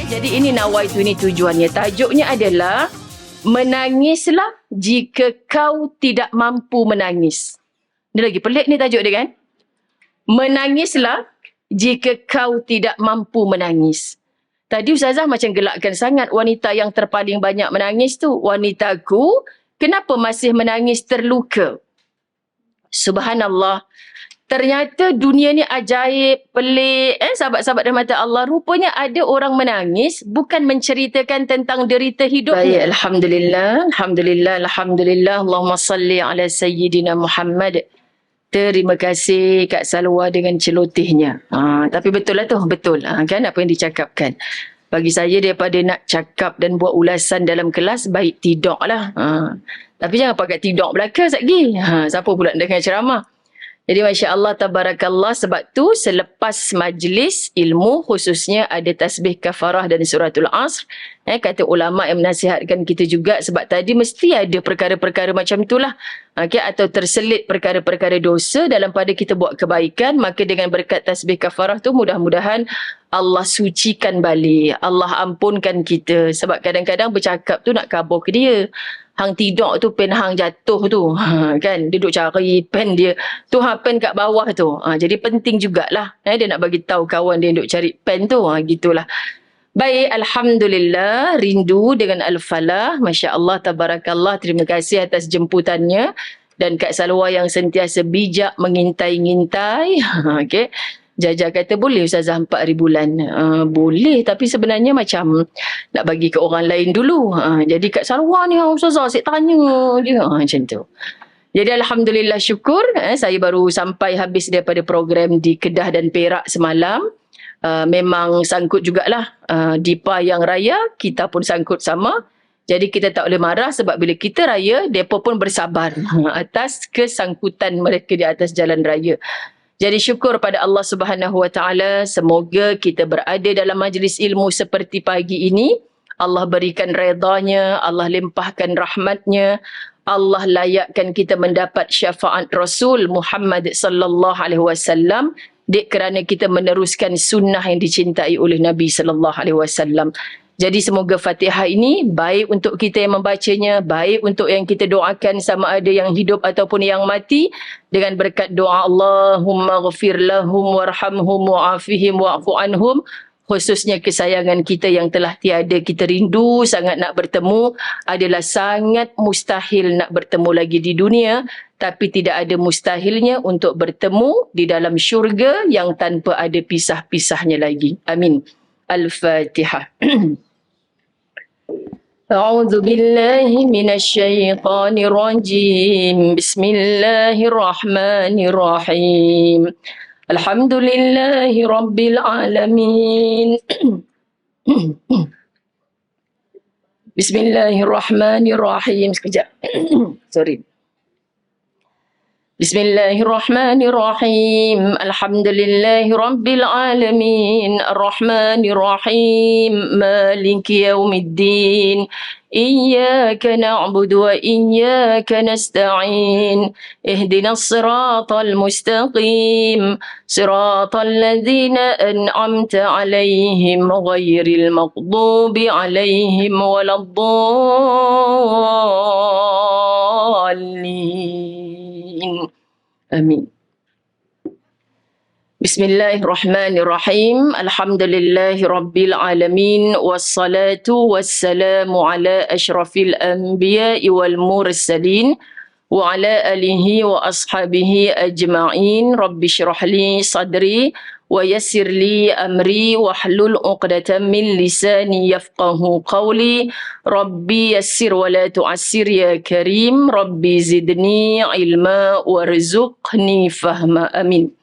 Jadi ini nawaitu, ini tujuannya. Tajuknya adalah menangislah jika kau tidak mampu menangis. Ini lagi pelik ni tajuk dia kan? Menangislah jika kau tidak mampu menangis. Tadi Ustazah macam gelakkan sangat wanita yang terpaling banyak menangis tu. Wanitaku, kenapa masih menangis terluka? Subhanallah. Ternyata dunia ni ajaib, pelik. Sahabat-sahabat rahmat Allah. Rupanya ada orang menangis bukan menceritakan tentang derita hidupnya. Baik, Alhamdulillah. Alhamdulillah. Alhamdulillah. Allahumma salli ala Sayyidina Muhammad. Terima kasih Kak Salwa dengan celotehnya. Tapi betul lah tu. Betul. Kan apa yang dicakapkan. Bagi saya daripada nak cakap dan buat ulasan dalam kelas, baik tidak lah. Tapi jangan pakai tidak belaka sekali. Siapa pula dengar ceramah? Jadi Masya Allah, Tabarakallah, sebab tu selepas majlis ilmu khususnya ada tasbih kafarah dan suratul asr. Kata ulama' yang menasihatkan kita juga sebab tadi mesti ada perkara-perkara macam itulah. Atau terselit perkara-perkara dosa dalam pada kita buat kebaikan. Maka dengan berkat tasbih kafarah tu mudah-mudahan Allah sucikan balik. Allah ampunkan kita. Sebab kadang-kadang bercakap tu nak kabur ke dia. Hang tidak tu pen hang jatuh tu. Kan? Dia duduk cari pen dia. Tu hang pen kat bawah tu. Jadi penting jugalah. Dia nak bagi tahu kawan dia duduk cari pen tu. Gitulah. Baik, Alhamdulillah. Rindu dengan Al-Falah. Masya Allah, Tabarakallah. Terima kasih atas jemputannya. Dan Kak Salwa yang sentiasa bijak mengintai-ngintai. Okay. Jaja kata boleh Ustazah 4 bulan. Boleh, tapi sebenarnya macam nak bagi ke orang lain dulu. Jadi Kak Salwa ni Ustazah saya tanya dia. Macam tu. Jadi Alhamdulillah syukur. Saya baru sampai habis daripada program di Kedah dan Perak semalam. Memang sangkut jugalah. Dipa yang raya, kita pun sangkut sama. Jadi kita tak boleh marah sebab bila kita raya, mereka pun bersabar atas kesangkutan mereka di atas jalan raya. Jadi syukur pada Allah Subhanahu Wa Taala. Semoga kita berada dalam majlis ilmu seperti pagi ini. Allah berikan redanya, Allah limpahkan rahmatnya, Allah layakkan kita mendapat syafaat Rasul Muhammad sallallahu alaihi wasallam kerana kita meneruskan sunnah yang dicintai oleh Nabi sallallahu alaihi wasallam. Jadi semoga Fatihah ini baik untuk kita yang membacanya, baik untuk yang kita doakan sama ada yang hidup ataupun yang mati dengan berkat doa Allahumma ghafir lahum warhamhum wa'afihim wa'fu anhum. Khususnya kesayangan kita yang telah tiada, kita rindu sangat nak bertemu. Adalah sangat mustahil nak bertemu lagi di dunia, tapi tidak ada mustahilnya untuk bertemu di dalam syurga yang tanpa ada pisah-pisahnya lagi. Amin. Al-Fatihah. A'udzu billahi minasy syaithanir rajim. Bismillahirrahmanirrahim. Alhamdulillahi rabbil alamin. Bismillahirrahmanirrahim. Sekejap. Sorry. Bismillahirrahmanirrahim. Alhamdulillahi rabbil alamin. Arrahmanirrahim. Maliki yaumiddin. Iyyaka na'budu wa iyyaka nasta'in. Ihdinas siratal mustaqim. Siratal ladzina an'amta 'alaihim ghairil maghdubi 'alaihim waladdallin. Amin. Bismillahirrahmanirrahim. Alhamdulillahi rabbil alamin. Wassalatu wassalamu ala ashrafil anbiya'i wal mursalin. Wa ala alihi wa ashabihi ajma'in. Rabbi syrah li sadri. Wa yassir li amri wahlul 'uqdatam min lisani yafqahu qawli. Rabbi yassir wa la tu'assir ya karim. Rabbi zidni ilma warzuqni fahma. Amin.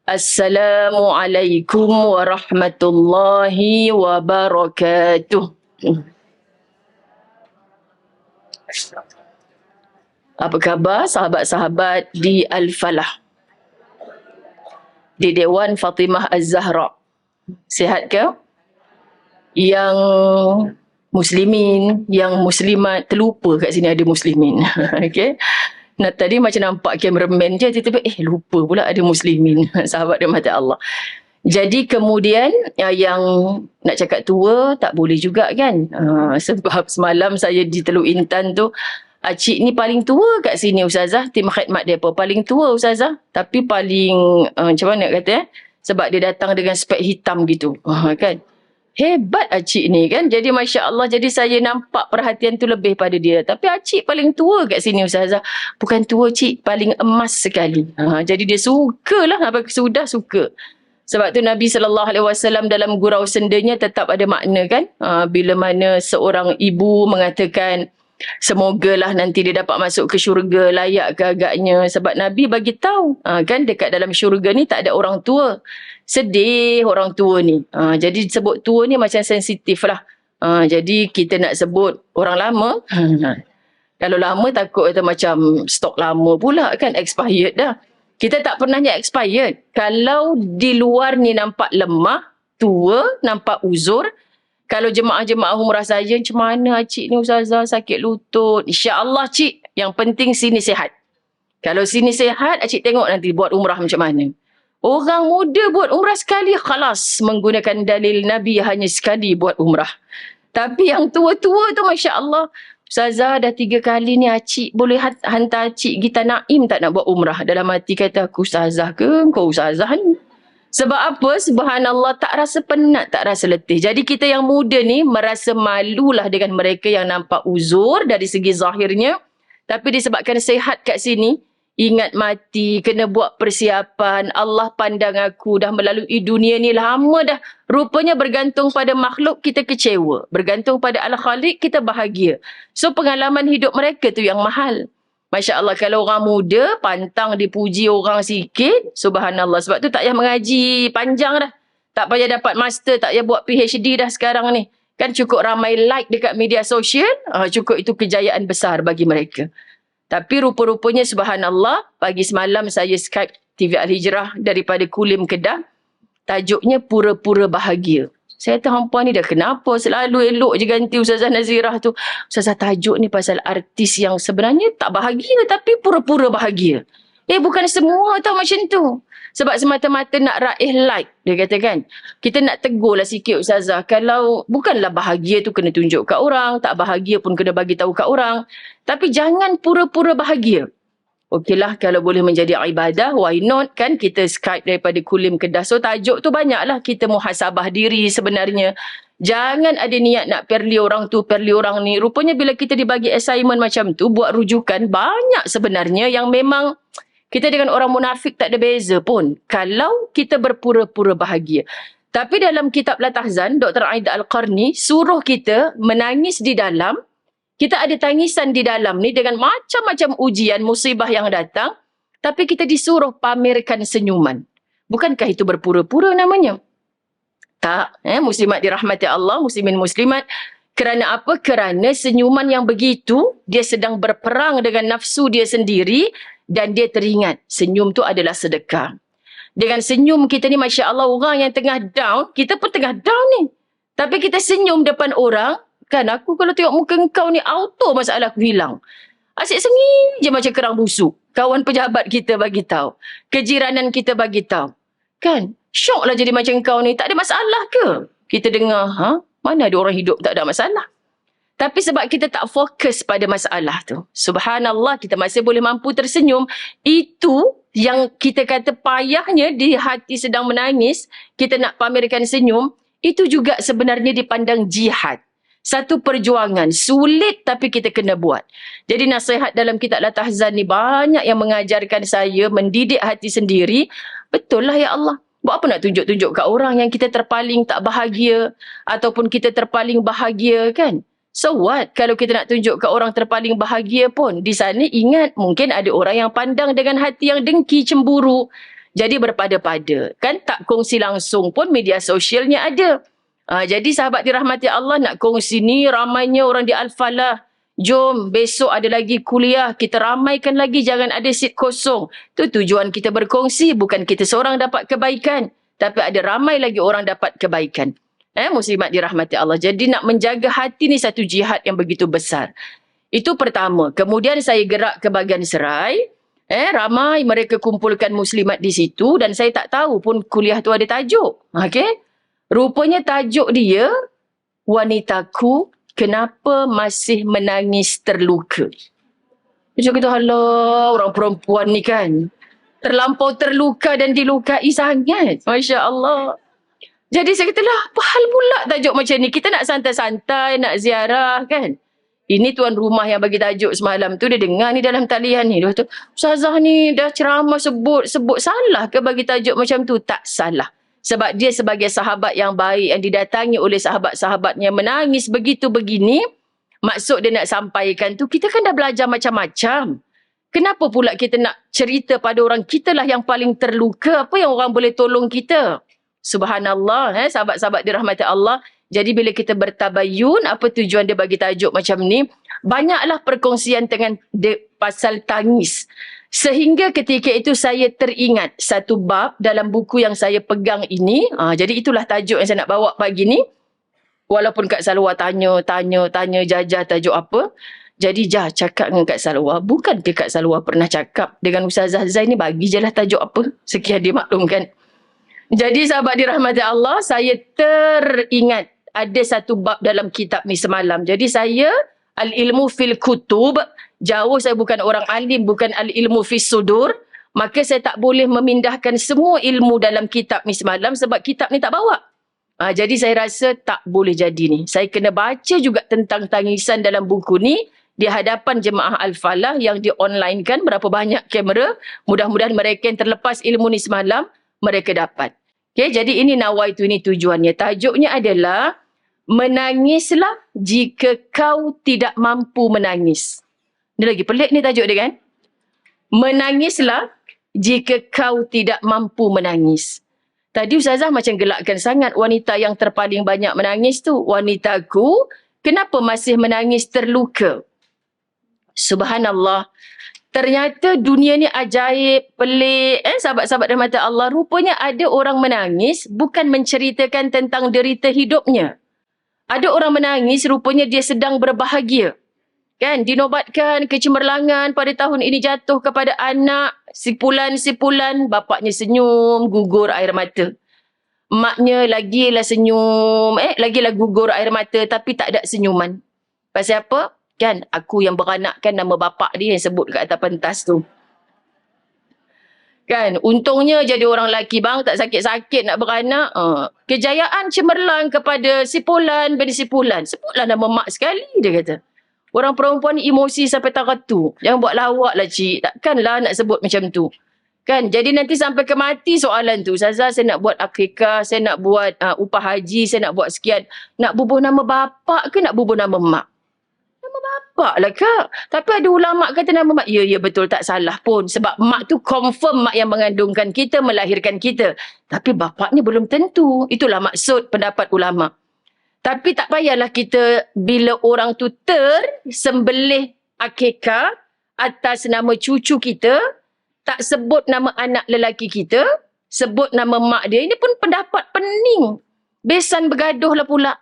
Assalamualaikum warahmatullahi wabarakatuh. Apa khabar sahabat-sahabat di Al-Falah? Di Dewan Fatimah Az-Zahra. Sihat ke? Yang muslimin, yang muslimat, terlupa kat sini ada muslimin. Okey. Nah, tadi macam nampak kameraman je, tiba-tiba lupa pula ada muslimin. Sahabat rahmat Allah. Jadi kemudian yang nak cakap tua tak boleh juga kan. Sebab semalam saya di Teluk Intan tu, Acik ni paling tua kat sini Ustazah. Tim khidmat dia apa? Paling tua Ustazah. Tapi paling macam mana nak kata sebab dia datang dengan spek hitam gitu. Kan. Hebat Acik ni kan. Jadi Masya Allah. Jadi saya nampak perhatian tu lebih pada dia. Tapi Acik paling tua kat sini Ustazah. Bukan tua Cik. Paling emas sekali. Jadi dia sukalah. Sudah suka. Sebab tu Nabi SAW dalam gurau sendanya tetap ada makna kan. Bila mana seorang ibu mengatakan semogalah nanti dia dapat masuk ke syurga, layak ke agaknya. Sebab Nabi bagi tahu kan dekat dalam syurga ni tak ada orang tua. Sedih orang tua ni. Jadi sebut tua ni macam sensitif lah. Jadi kita nak sebut orang lama. Kalau lama takut kata macam stok lama pula kan, expired dah. Kita tak pernahnya expired. Kalau di luar ni nampak lemah, tua, nampak uzur. Kalau jemaah-jemaah umrah saya, macam mana Cik ni Ustazah sakit lutut. InsyaAllah Cik, yang penting sini sihat. Kalau sini sihat, Cik tengok nanti buat umrah macam mana. Orang muda buat umrah sekali, khalas. Menggunakan dalil Nabi hanya sekali buat umrah. Tapi yang tua-tua tu Masya Allah, Ustazah dah 3 kali ni Acik boleh hantar Acik Gita Naim tak nak buat umrah. Dalam hati kata aku Ustazah ke? Kau Ustazah ni. Sebab apa? Subhanallah tak rasa penat, tak rasa letih. Jadi kita yang muda ni merasa malulah dengan mereka yang nampak uzur dari segi zahirnya. Tapi disebabkan sehat kat sini, ingat mati, kena buat persiapan. Allah pandang aku dah melalui dunia ni lama dah. Rupanya bergantung pada makhluk kita kecewa. Bergantung pada Al-Khaliq kita bahagia. So pengalaman hidup mereka tu yang mahal. Masya Allah kalau orang muda pantang dipuji orang sikit. Subhanallah. Sebab tu tak payah mengaji panjang dah. Tak payah dapat master, tak payah buat PhD dah sekarang ni. Kan cukup ramai like dekat media sosial. Cukup itu kejayaan besar bagi mereka. Tapi rupa-rupanya subhanallah, pagi semalam saya Skype TV Al-Hijrah daripada Kulim Kedah. Tajuknya pura-pura bahagia. Saya kata hampa ni dah kenapa selalu elok je ganti Ustazah Nazirah tu. Ustazah tajuk ni pasal artis yang sebenarnya tak bahagia tapi pura-pura bahagia. Bukan semua tau macam tu. Sebab semata-mata nak raih like. Dia kata kan. Kita nak tegurlah sikit Ustazah. Kalau bukanlah bahagia tu kena tunjuk kat orang. Tak bahagia pun kena bagi tahu kat orang. Tapi jangan pura-pura bahagia. Okeylah kalau boleh menjadi ibadah. Why not kan kita Skype daripada Kulim Kedah. So tajuk tu banyaklah kita muhasabah diri sebenarnya. Jangan ada niat nak perli orang tu, perli orang ni. Rupanya bila kita dibagi assignment macam tu. Buat rujukan banyak sebenarnya yang memang... Kita dengan orang munafik tak ada beza pun. Kalau kita berpura-pura bahagia. Tapi dalam kitab Latahzan, Dr. Aida Al-Qarni suruh kita menangis di dalam. Kita ada tangisan di dalam ni dengan macam-macam ujian, musibah yang datang. Tapi kita disuruh pamerkan senyuman. Bukankah itu berpura-pura namanya? Tak. Muslimat dirahmati Allah, muslimin muslimat. Kerana apa? Kerana senyuman yang begitu, dia sedang berperang dengan nafsu dia sendiri. Dan dia teringat, senyum tu adalah sedekah. Dengan senyum kita ni, Masya Allah, orang yang tengah down, kita pun tengah down ni. Tapi kita senyum depan orang, kan aku kalau tengok muka kau ni, auto masalah aku hilang. Asyik sengih je macam kerang busuk. Kawan pejabat kita bagi tahu. Kejiranan kita bagi tahu. Kan? Syok lah jadi macam kau ni, tak ada masalah ke? Kita dengar, mana ada orang hidup tak ada masalah? Tapi sebab kita tak fokus pada masalah tu. Subhanallah, kita masih boleh mampu tersenyum. Itu yang kita kata payahnya di hati sedang menangis. Kita nak pamerkan senyum. Itu juga sebenarnya dipandang jihad. Satu perjuangan. Sulit tapi kita kena buat. Jadi nasihat dalam kitab Latahzan ni banyak yang mengajarkan saya mendidik hati sendiri. Betul lah ya Allah. Buat apa nak tunjuk-tunjuk kat orang yang kita terpaling tak bahagia. Ataupun kita terpaling bahagia kan. So what? Kalau kita nak tunjuk ke orang terpaling bahagia pun. Di sana ingat mungkin ada orang yang pandang dengan hati yang dengki, cemburu. Jadi berpada-pada. Kan tak kongsi langsung pun media sosialnya ada. Jadi sahabat dirahmati Allah nak kongsi ni ramainya orang di Al-Falah. Jom besok ada lagi kuliah. Kita ramaikan lagi, jangan ada seat kosong. Tu tujuan kita berkongsi. Bukan kita seorang dapat kebaikan. Tapi ada ramai lagi orang dapat kebaikan. Muslimat dirahmati Allah. Jadi nak menjaga hati ni satu jihad yang begitu besar. Itu pertama. Kemudian saya gerak ke bahagian serai. Ramai mereka kumpulkan muslimat di situ dan saya tak tahu pun kuliah tu ada tajuk. Okey. Rupanya tajuk dia, wanitaku kenapa masih menangis terluka. Macam kata, alah, orang perempuan ni kan terlampau terluka dan dilukai sangat. Masya Allah. Jadi saya kata lah, apa hal pula tajuk macam ni? Kita nak santai-santai, nak ziarah kan? Ini tuan rumah yang bagi tajuk semalam tu, dia dengar ni dalam talian ni. Dia kata, Ustazah ni dah ceramah sebut salah ke bagi tajuk macam tu? Tak salah. Sebab dia sebagai sahabat yang baik yang didatangi oleh sahabat-sahabatnya menangis begitu begini, maksud dia nak sampaikan tu, kita kan dah belajar macam-macam. Kenapa pula kita nak cerita pada orang kita lah yang paling terluka? Apa yang orang boleh tolong kita? Subhanallah, sahabat-sahabat dirahmati Allah. Jadi bila kita bertabayun, apa tujuan dia bagi tajuk macam ni? Banyaklah perkongsian dengan pasal tangis. Sehingga ketika itu saya teringat satu bab dalam buku yang saya pegang ini. Jadi itulah tajuk yang saya nak bawa pagi ni. Walaupun Kak Salwa tanya, jajah tajuk apa. Jadi cakap dengan Kak Salwa. Bukan ke Kak Salwa pernah cakap dengan Ustazah Zain ni, bagi je lah tajuk apa. Sekian dimaklumkan. Jadi sahabat dirahmati Allah, saya teringat ada satu bab dalam kitab ni semalam. Jadi saya al-ilmu fil kutub, jauh saya bukan orang alim, bukan al-ilmu fis sudur, maka saya tak boleh memindahkan semua ilmu dalam kitab ni semalam sebab kitab ni tak bawa. Jadi saya rasa tak boleh jadi ni. Saya kena baca juga tentang tangisan dalam buku ni di hadapan jemaah Al-Falah yang di-online kan, berapa banyak kamera. Mudah-mudahan mereka yang terlepas ilmu ni semalam, mereka dapat. Okay, jadi ini nawaitu, ini tujuannya. Tajuknya adalah, menangislah jika kau tidak mampu menangis. Ini lagi pelik ni tajuk dia kan. Menangislah jika kau tidak mampu menangis. Tadi Ustazah macam gelakkan sangat wanita yang terpaling banyak menangis tu. Wanitaku, kenapa masih menangis terluka? Subhanallah. Ternyata dunia ni ajaib, pelik. Sahabat-sahabat rahmat Allah, rupanya ada orang menangis bukan menceritakan tentang derita hidupnya. Ada orang menangis rupanya dia sedang berbahagia. Kan, dinobatkan kecemerlangan pada tahun ini jatuh kepada anak. Sipulan-sipulan, bapaknya senyum, gugur air mata. Maknya lagilah senyum, lagilah gugur air mata tapi tak ada senyuman. Pasal apa? Kan, aku yang beranakkan nama bapak dia yang sebut kat atas pentas tu. Kan, untungnya jadi orang lelaki bang, tak sakit-sakit nak beranak. Kejayaan cemerlang kepada Sipulan bin Sipulan. Sebutlah nama mak sekali, dia kata. Orang perempuan ni emosi sampai takat tu. Jangan buat lawak lah cik. Takkanlah nak sebut macam tu. Kan, jadi nanti sampai ke mati soalan tu. Ustazah, saya nak buat akikah, saya nak buat upah haji, saya nak buat sekian. Nak bubuh nama bapak ke nak bubuh nama mak? Nama bapak lah kak. Tapi ada ulama kata nama mak. Ya betul, tak salah pun. Sebab mak tu confirm mak yang mengandungkan kita, melahirkan kita. Tapi bapak ni belum tentu. Itulah maksud pendapat ulama. Tapi tak payahlah kita bila orang tu tersembelih akikah atas nama cucu kita, tak sebut nama anak lelaki kita, sebut nama mak dia. Ini pun pendapat pening. Besan bergaduh lah pula.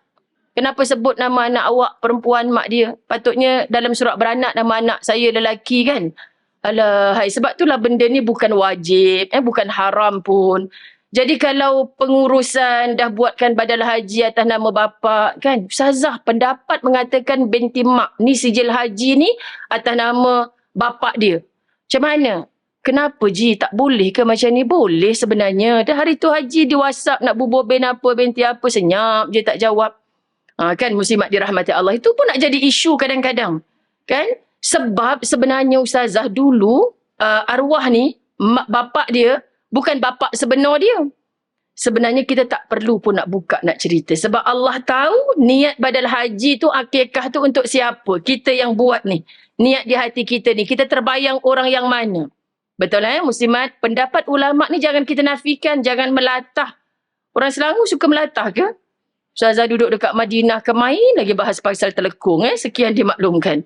Kenapa sebut nama anak awak perempuan mak dia? Patutnya dalam surat beranak nama anak saya lelaki kan? Alah, sebab itulah benda ni bukan wajib, bukan haram pun. Jadi kalau pengurusan dah buatkan badal haji atas nama bapa kan, Ustazah pendapat mengatakan binti mak ni sijil haji ni atas nama bapa dia. Macam mana? Kenapa Ji? Tak boleh ke macam ni? Boleh sebenarnya. Dah hari tu haji di WhatsApp nak bubuh bin apa, binti apa, senyap je tak jawab. Kan muslimat dirahmati Allah, itu pun nak jadi isu kadang-kadang. Kan? Sebab sebenarnya Ustazah dulu arwah ni, bapak dia bukan bapak sebenar dia. Sebenarnya kita tak perlu pun nak buka, nak cerita. Sebab Allah tahu niat badal haji tu, akikah tu untuk siapa. Kita yang buat ni. Niat di hati kita ni. Kita terbayang orang yang mana. Betul muslimat? Pendapat ulama ni jangan kita nafikan. Jangan melatah. Orang Selangor suka melatah ke? Ustazah duduk dekat Madinah ke main lagi bahas pasal telekung. Sekian dimaklumkan.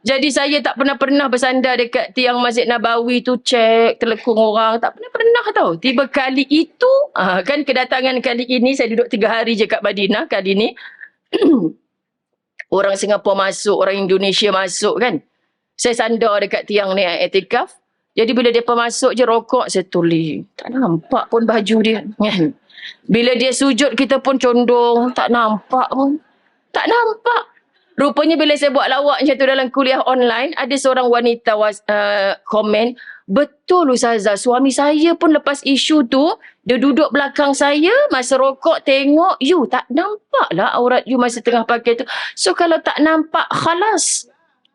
Jadi saya tak pernah bersandar dekat tiang Masjid Nabawi tu cek telekung orang. Tak pernah tau. Tiba kali itu, kan kedatangan kali ini, saya duduk 3 hari je kat Madinah kali ni. Orang Singapura masuk, orang Indonesia masuk kan. Saya sandar dekat tiang ni iktikaf. Jadi bila dia masuk je rokok, saya tulis. Tak nampak pun baju dia. Kan? Bila dia sujud, kita pun condong. Tak nampak pun. Tak nampak. Rupanya bila saya buat lawak macam tu dalam kuliah online, ada seorang wanita komen, betul Ustazah, suami saya pun lepas isu tu, dia duduk belakang saya, masa rokok tengok, you tak nampak lah aurat you masa tengah pakai tu. So kalau tak nampak, khalas.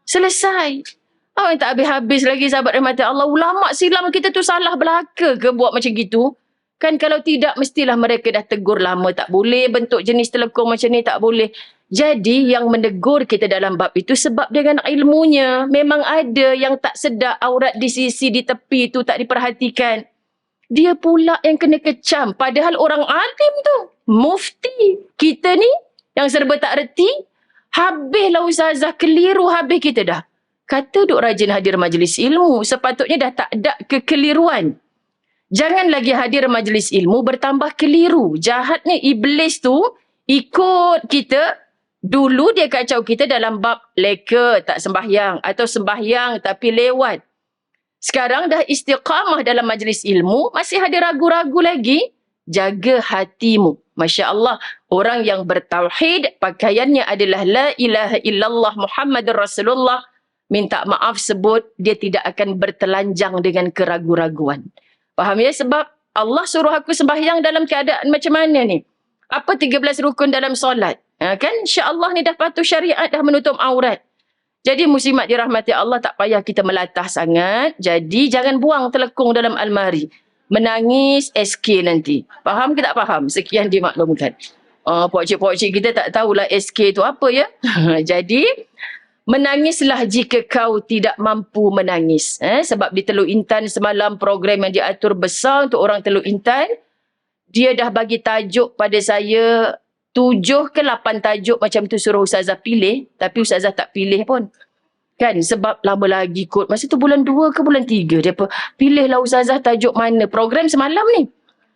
Selesai. Oh, tak habis-habis lagi sahabat rahmat Allah. Ulama silam kita tu salah belaka ke buat macam gitu? Kan kalau tidak, mestilah mereka dah tegur lama. Tak boleh bentuk jenis telekung macam ni, tak boleh. Jadi yang menegur kita dalam bab itu sebab dengan ilmunya. Memang ada yang tak sedar aurat di sisi, di tepi tu tak diperhatikan. Dia pula yang kena kecam. Padahal orang alim tu, mufti. Kita ni yang serba tak reti, habislah Ustazah, keliru habis kita dah. Kata duk rajin hadir majlis ilmu, sepatutnya dah tak ada kekeliruan. Jangan lagi hadir majlis ilmu bertambah keliru. Jahatnya iblis tu ikut kita. Dulu dia kacau kita dalam bab leka, tak sembahyang. Atau sembahyang tapi lewat. Sekarang dah istiqamah dalam majlis ilmu, masih ada ragu-ragu lagi. Jaga hatimu. Masya Allah, orang yang bertauhid, pakaiannya adalah la ilaha illallah Muhammadur Rasulullah. Minta maaf sebut, dia tidak akan bertelanjang dengan keragu-raguan. Faham ya? Sebab Allah suruh aku sembahyang dalam keadaan macam mana ni? Apa 13 rukun dalam solat? Kan insya-Allah ni dah patuh syariat, dah menutup aurat. Jadi muslimat dirahmati Allah, tak payah kita melatah sangat. Jadi jangan buang telekung dalam almari. Menangis SK nanti. Faham ke tak faham? Sekian dimaklumkan. Pokcik-pokcik kita tak tahulah SK tu apa ya. Jadi menangislah jika kau tidak mampu menangis. Sebab di Teluk Intan semalam program yang diatur besar untuk orang Teluk Intan. Dia dah bagi tajuk pada saya 7 ke 8 tajuk macam tu suruh Ustazah pilih. Tapi Ustazah tak pilih pun. Kan sebab lama lagi kot. Masa tu bulan 2 ke bulan 3. Dia pilihlah Ustazah tajuk mana. Program semalam ni.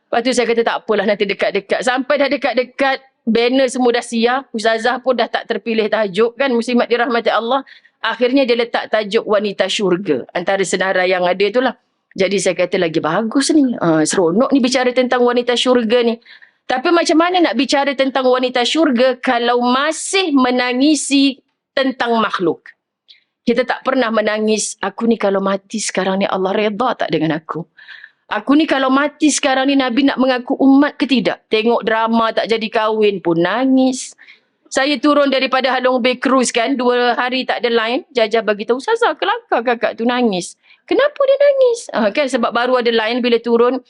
Lepas tu saya kata tak apalah nanti dekat-dekat. Sampai dah dekat-dekat. Banner semua dah siap. Ustazah pun dah tak terpilih tajuk kan. Muslimat dirahmati Allah. Akhirnya dia letak tajuk wanita syurga. Antara senarai yang ada tu lah. Jadi saya kata lagi bagus ni. Seronok ni bicara tentang wanita syurga ni. Tapi macam mana nak bicara tentang wanita syurga kalau masih menangisi tentang makhluk. Kita tak pernah menangis. Aku ni kalau mati sekarang ni Allah redha tak dengan aku. Aku ni kalau mati sekarang ni Nabi nak mengaku umat ke tidak? Tengok drama tak jadi kahwin pun nangis. Saya turun daripada Halong Bay Cruise kan. 2 hari tak ada line. Jajah bagi tahu, Ustazah kelakar kakak tu nangis. Kenapa dia nangis? Kan sebab baru ada line bila turun.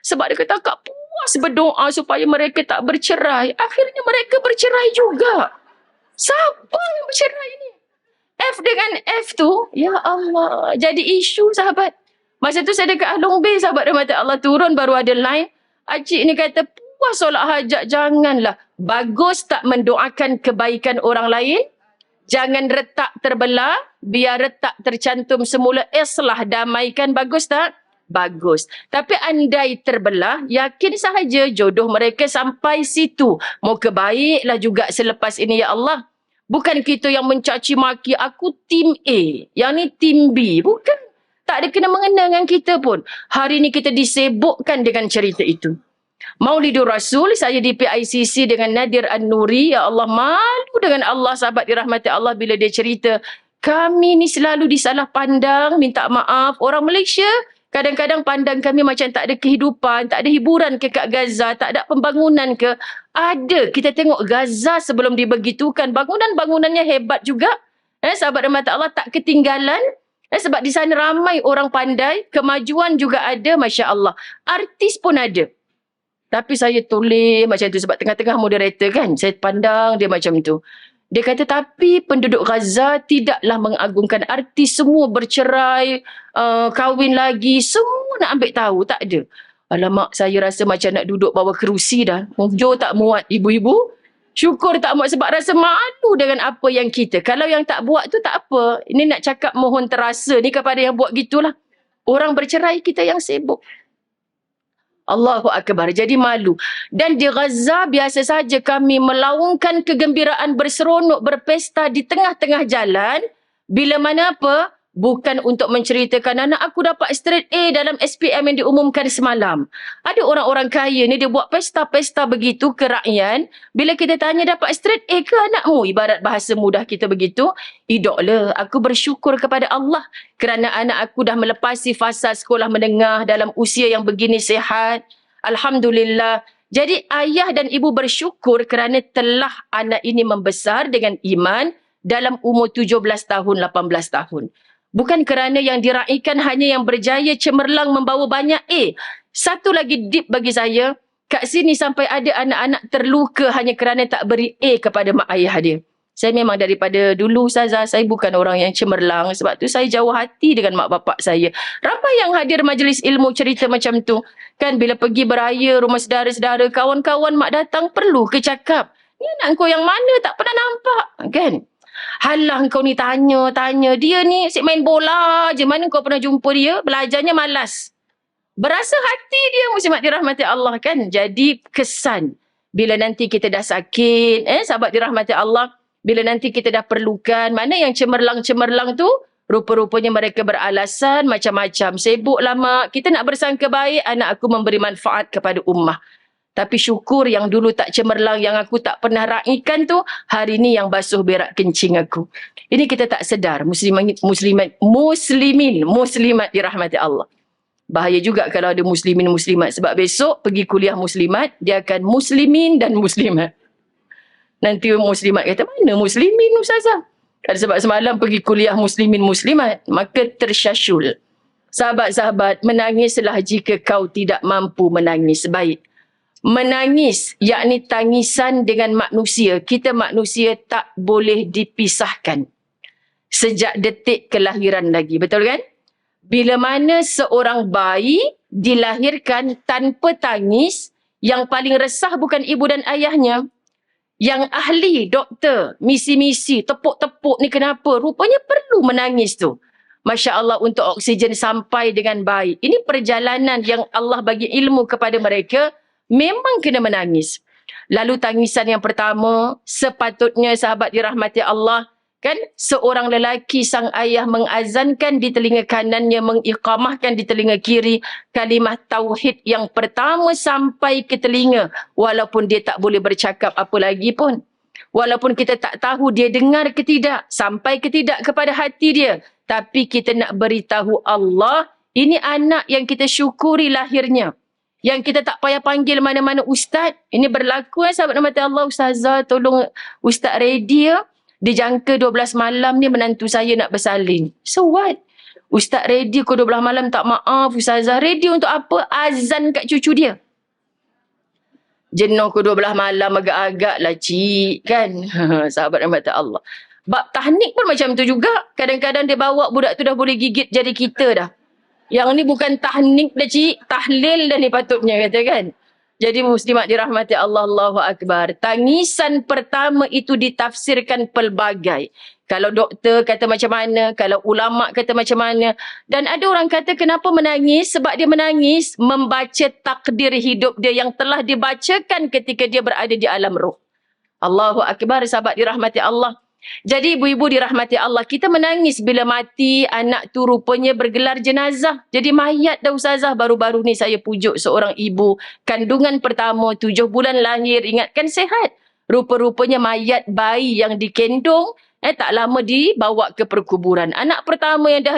Sebab dia kata kak puas berdoa supaya mereka tak bercerai. Akhirnya mereka bercerai juga. Siapa yang bercerai ni? F dengan F tu. Ya Allah. Jadi isu sahabat. Masa tu saya dekat Halong Bay, sahabat rahmat Allah turun baru ada line. Acik ni kata, puas solat hajat, janganlah. Bagus tak mendoakan kebaikan orang lain? Jangan retak terbelah, biar retak tercantum semula. Islah, damaikan, bagus tak? Bagus. Tapi andai terbelah, yakin sahaja jodoh mereka sampai situ. Moga baiklah juga selepas ini, ya Allah. Bukan kita yang mencaci maki, aku tim A, yang ni tim B. Bukan. Tak ada kena mengena dengan kita pun. Hari ni kita disebukkan dengan cerita itu. Maulidur Rasul, saya di PICC dengan Nadir An-Nuri. Ya Allah, malu dengan Allah, sahabat dirahmati Allah bila dia cerita. Kami ni selalu disalah pandang, minta maaf. Orang Malaysia, kadang-kadang pandang kami macam tak ada kehidupan, tak ada hiburan ke kat Gaza, tak ada pembangunan ke. Ada, kita tengok Gaza sebelum dibegitukan. Bangunan-bangunannya hebat juga. Sahabat dirahmati Allah tak ketinggalan. Sebab di sana ramai orang pandai, kemajuan juga ada, Masya Allah. Artis pun ada. Tapi saya tulis macam tu sebab tengah-tengah moderator kan. Saya pandang dia macam tu. Dia kata, tapi penduduk Gaza tidaklah mengagungkan artis. Semua bercerai, kahwin lagi. Semua nak ambil tahu, tak ada. Alamak, saya rasa macam nak duduk bawah kerusi dah. Mojo tak muat ibu-ibu. Syukur tak muat sebab rasa malu dengan apa yang kita. Kalau yang tak buat tu tak apa. Ini nak cakap mohon terasa ni kepada yang buat gitulah. Orang bercerai kita yang sibuk. Allahu Akbar. Jadi malu. Dan di Gaza biasa saja kami melaungkan kegembiraan berseronok, berpesta di tengah-tengah jalan. Bila mana apa? Bukan untuk menceritakan anak aku dapat straight A dalam SPM yang diumumkan semalam. Ada orang-orang kaya ni dia buat pesta-pesta begitu ke rakyat. Bila kita tanya dapat straight A ke anakmu? Ibarat bahasa mudah kita begitu. Idoklah, aku bersyukur kepada Allah kerana anak aku dah melepasi fasa sekolah menengah dalam usia yang begini sihat. Alhamdulillah. Jadi ayah dan ibu bersyukur kerana telah anak ini membesar dengan iman dalam umur 17 tahun, 18 tahun. Bukan kerana yang diraikan hanya yang berjaya cemerlang membawa banyak A. Satu lagi deep bagi saya, kat sini sampai ada anak-anak terluka hanya kerana tak beri A kepada mak ayah dia. Saya memang daripada dulu Ustazah, saya bukan orang yang cemerlang. Sebab tu saya jauh hati dengan mak bapak saya. Ramai yang hadir majlis ilmu cerita macam tu. Kan bila pergi beraya rumah saudara-saudara, kawan-kawan mak datang, perlu ke cakap? Ni anak kau yang mana tak pernah nampak? Kan? Halah kau ni tanya. Dia ni asyik main bola je. Mana kau pernah jumpa dia? Belajarnya malas. Berasa hati dia muslimat dirahmati Allah kan. Jadi kesan. Bila nanti kita dah sakit. Sahabat dirahmati Allah. Bila nanti kita dah perlukan. Mana yang cemerlang-cemerlang tu? Rupa-rupanya mereka beralasan macam-macam. Sibuk lama. Kita nak bersangka baik. Anak aku memberi manfaat kepada ummah. Tapi syukur yang dulu tak cemerlang, yang aku tak pernah raikan tu, hari ni yang basuh berak kencing aku. Ini kita tak sedar, muslimin muslimat dirahmati Allah. Bahaya juga kalau ada muslimin muslimat, sebab besok pergi kuliah muslimat, dia akan muslimin dan muslimat. Nanti muslimat kata, mana muslimin Ustazah? Kan sebab semalam pergi kuliah muslimin muslimat, maka tersyasyul. Sahabat-sahabat, menangislah jika kau tidak mampu menangis. Baik. Menangis, yakni tangisan dengan manusia. Kita manusia tak boleh dipisahkan. Sejak detik kelahiran lagi. Betul kan? Bila mana seorang bayi dilahirkan tanpa tangis, yang paling resah bukan ibu dan ayahnya. Yang ahli, doktor, misi-misi, tepuk-tepuk ni kenapa? Rupanya perlu menangis tu. Masya Allah untuk oksigen sampai dengan baik. Ini perjalanan yang Allah bagi ilmu kepada mereka. Memang kena menangis. Lalu tangisan yang pertama, sepatutnya sahabat dirahmati Allah, kan seorang lelaki sang ayah mengazankan di telinga kanannya, mengiqamahkan di telinga kiri kalimah tauhid yang pertama sampai ke telinga, walaupun dia tak boleh bercakap apa lagi pun. Walaupun kita tak tahu dia dengar ke tidak, sampai ke tidak kepada hati dia, tapi kita nak beritahu Allah, ini anak yang kita syukuri lahirnya. Yang kita tak payah panggil mana-mana ustaz. Ini berlaku sahabat rahmati Allah. Ustazah tolong ustaz ready ya. Dijangka 12 malam ni menantu saya nak bersalin. So what? Ustaz ready ke 12 malam tak maaf. Ustazah ready untuk apa? Azan kat cucu dia. Jenuh ke 12 malam agak-agak lah cik kan. Sahabat rahmati Allah. Bab tahnik pun macam tu juga. Kadang-kadang dia bawa budak tu dah boleh gigit jari kita dah. Yang ni bukan tahnik dah cik, tahlil dah ni patutnya kata kan. Jadi muslimat dirahmati Allah, Allahu Akbar. Tangisan pertama itu ditafsirkan pelbagai. Kalau doktor kata macam mana, kalau ulama kata macam mana. Dan ada orang kata kenapa menangis? Sebab dia menangis membaca takdir hidup dia yang telah dibacakan ketika dia berada di alam roh. Allahu Akbar, sahabat dirahmati Allah. Jadi ibu-ibu dirahmati Allah, kita menangis bila mati anak tu rupanya bergelar jenazah. Jadi mayat dah Ustazah. Baru-baru ni saya pujuk seorang ibu. Kandungan pertama, 7 bulan lahir, ingatkan sehat. Rupa-rupanya mayat bayi yang dikendung, tak lama dibawa ke perkuburan. Anak pertama yang dah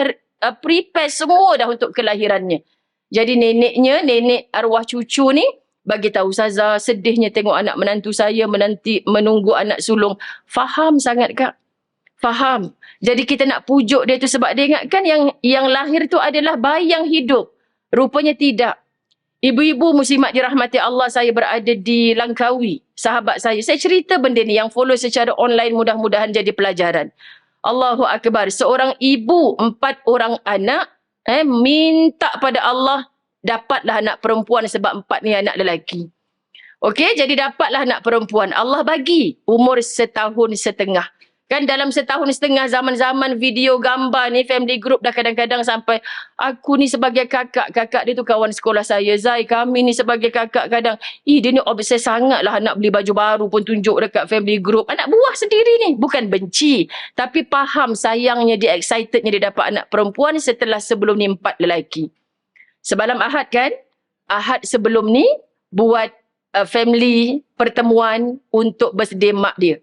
prepare semua dah untuk kelahirannya. Jadi neneknya, nenek arwah cucu ni, bagi tahu Ustazah, sedihnya tengok anak menantu saya menunggu anak sulung. Faham sangat Kak. Faham. Jadi kita nak pujuk dia tu sebab dia ingatkan yang lahir tu adalah bayi yang hidup. Rupanya tidak. Ibu-ibu muslimat dirahmati Allah, saya berada di Langkawi. Sahabat saya cerita benda ni yang follow secara online, mudah-mudahan jadi pelajaran. Allahu Akbar. Seorang ibu, 4 orang anak, minta pada Allah, dapatlah anak perempuan sebab 4 ni anak lelaki. Okey, jadi dapatlah anak perempuan. Allah bagi umur 1.5 tahun. Kan dalam setahun setengah zaman-zaman video gambar ni, family group dah kadang-kadang sampai aku ni sebagai kakak dia tu kawan sekolah saya, Zai kami ni sebagai kakak kadang, dia ni obses sangat lah nak beli baju baru pun tunjuk dekat family group. Anak buah sendiri ni, bukan benci, tapi faham sayangnya dia, excitednya dia dapat anak perempuan setelah sebelum ni 4 lelaki. Semalam Ahad kan, Ahad sebelum ni buat family pertemuan untuk birthday mak dia.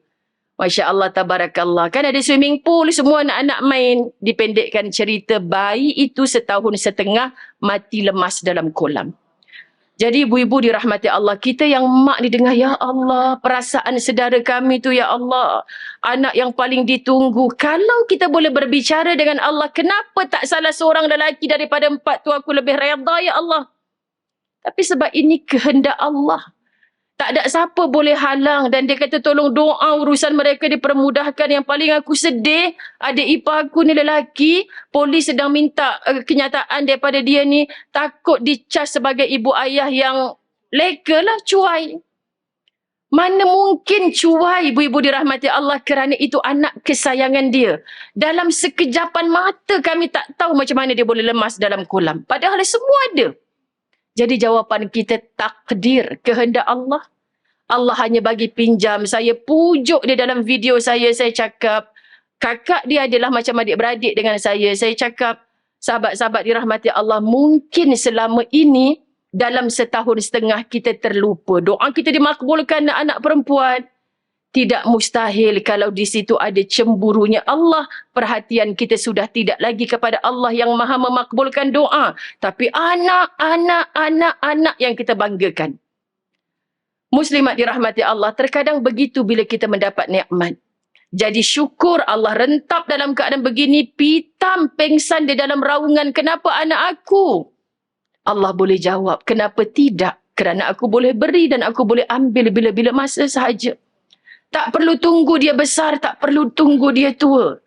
Masya Allah, tabarakallah. Kan ada swimming pool, semua anak-anak main. Dipendekkan cerita, bayi itu setahun setengah mati lemas dalam kolam. Jadi ibu-ibu dirahmati Allah, kita yang mak ni dengar, ya Allah, perasaan saudara kami tu, ya Allah, anak yang paling ditunggu. Kalau kita boleh berbicara dengan Allah, kenapa tak salah seorang lelaki daripada 4 tu aku lebih redha, ya Allah. Tapi sebab ini kehendak Allah. Tak ada siapa boleh halang. Dan dia kata tolong doa urusan mereka dipermudahkan. Yang paling aku sedih, adik ipar aku ni lelaki, polis sedang minta kenyataan daripada dia ni, takut dicas sebagai ibu ayah yang leka lah, cuai. Mana mungkin cuai, ibu-ibu dirahmati Allah, kerana itu anak kesayangan dia. Dalam sekejapan mata kami tak tahu macam mana dia boleh lemas dalam kolam. Padahal semua ada. Jadi jawapan kita takdir, kehendak Allah. Allah hanya bagi pinjam. Saya pujuk dia dalam video saya cakap, kakak dia adalah macam adik-beradik dengan saya. Saya cakap, sahabat-sahabat dirahmati Allah, mungkin selama ini dalam setahun setengah kita terlupa. Doa kita dimakbulkan anak perempuan. Tidak mustahil kalau di situ ada cemburunya Allah. Perhatian kita sudah tidak lagi kepada Allah yang maha memakbulkan doa. Tapi anak yang kita banggakan. Muslimat dirahmati Allah, terkadang begitu bila kita mendapat nikmat. Jadi syukur Allah, rentap dalam keadaan begini, pitam pengsan di dalam raungan, kenapa anak aku? Allah boleh jawab, kenapa tidak? Kerana aku boleh beri dan aku boleh ambil bila-bila masa sahaja. Tak perlu tunggu dia besar, tak perlu tunggu dia tua.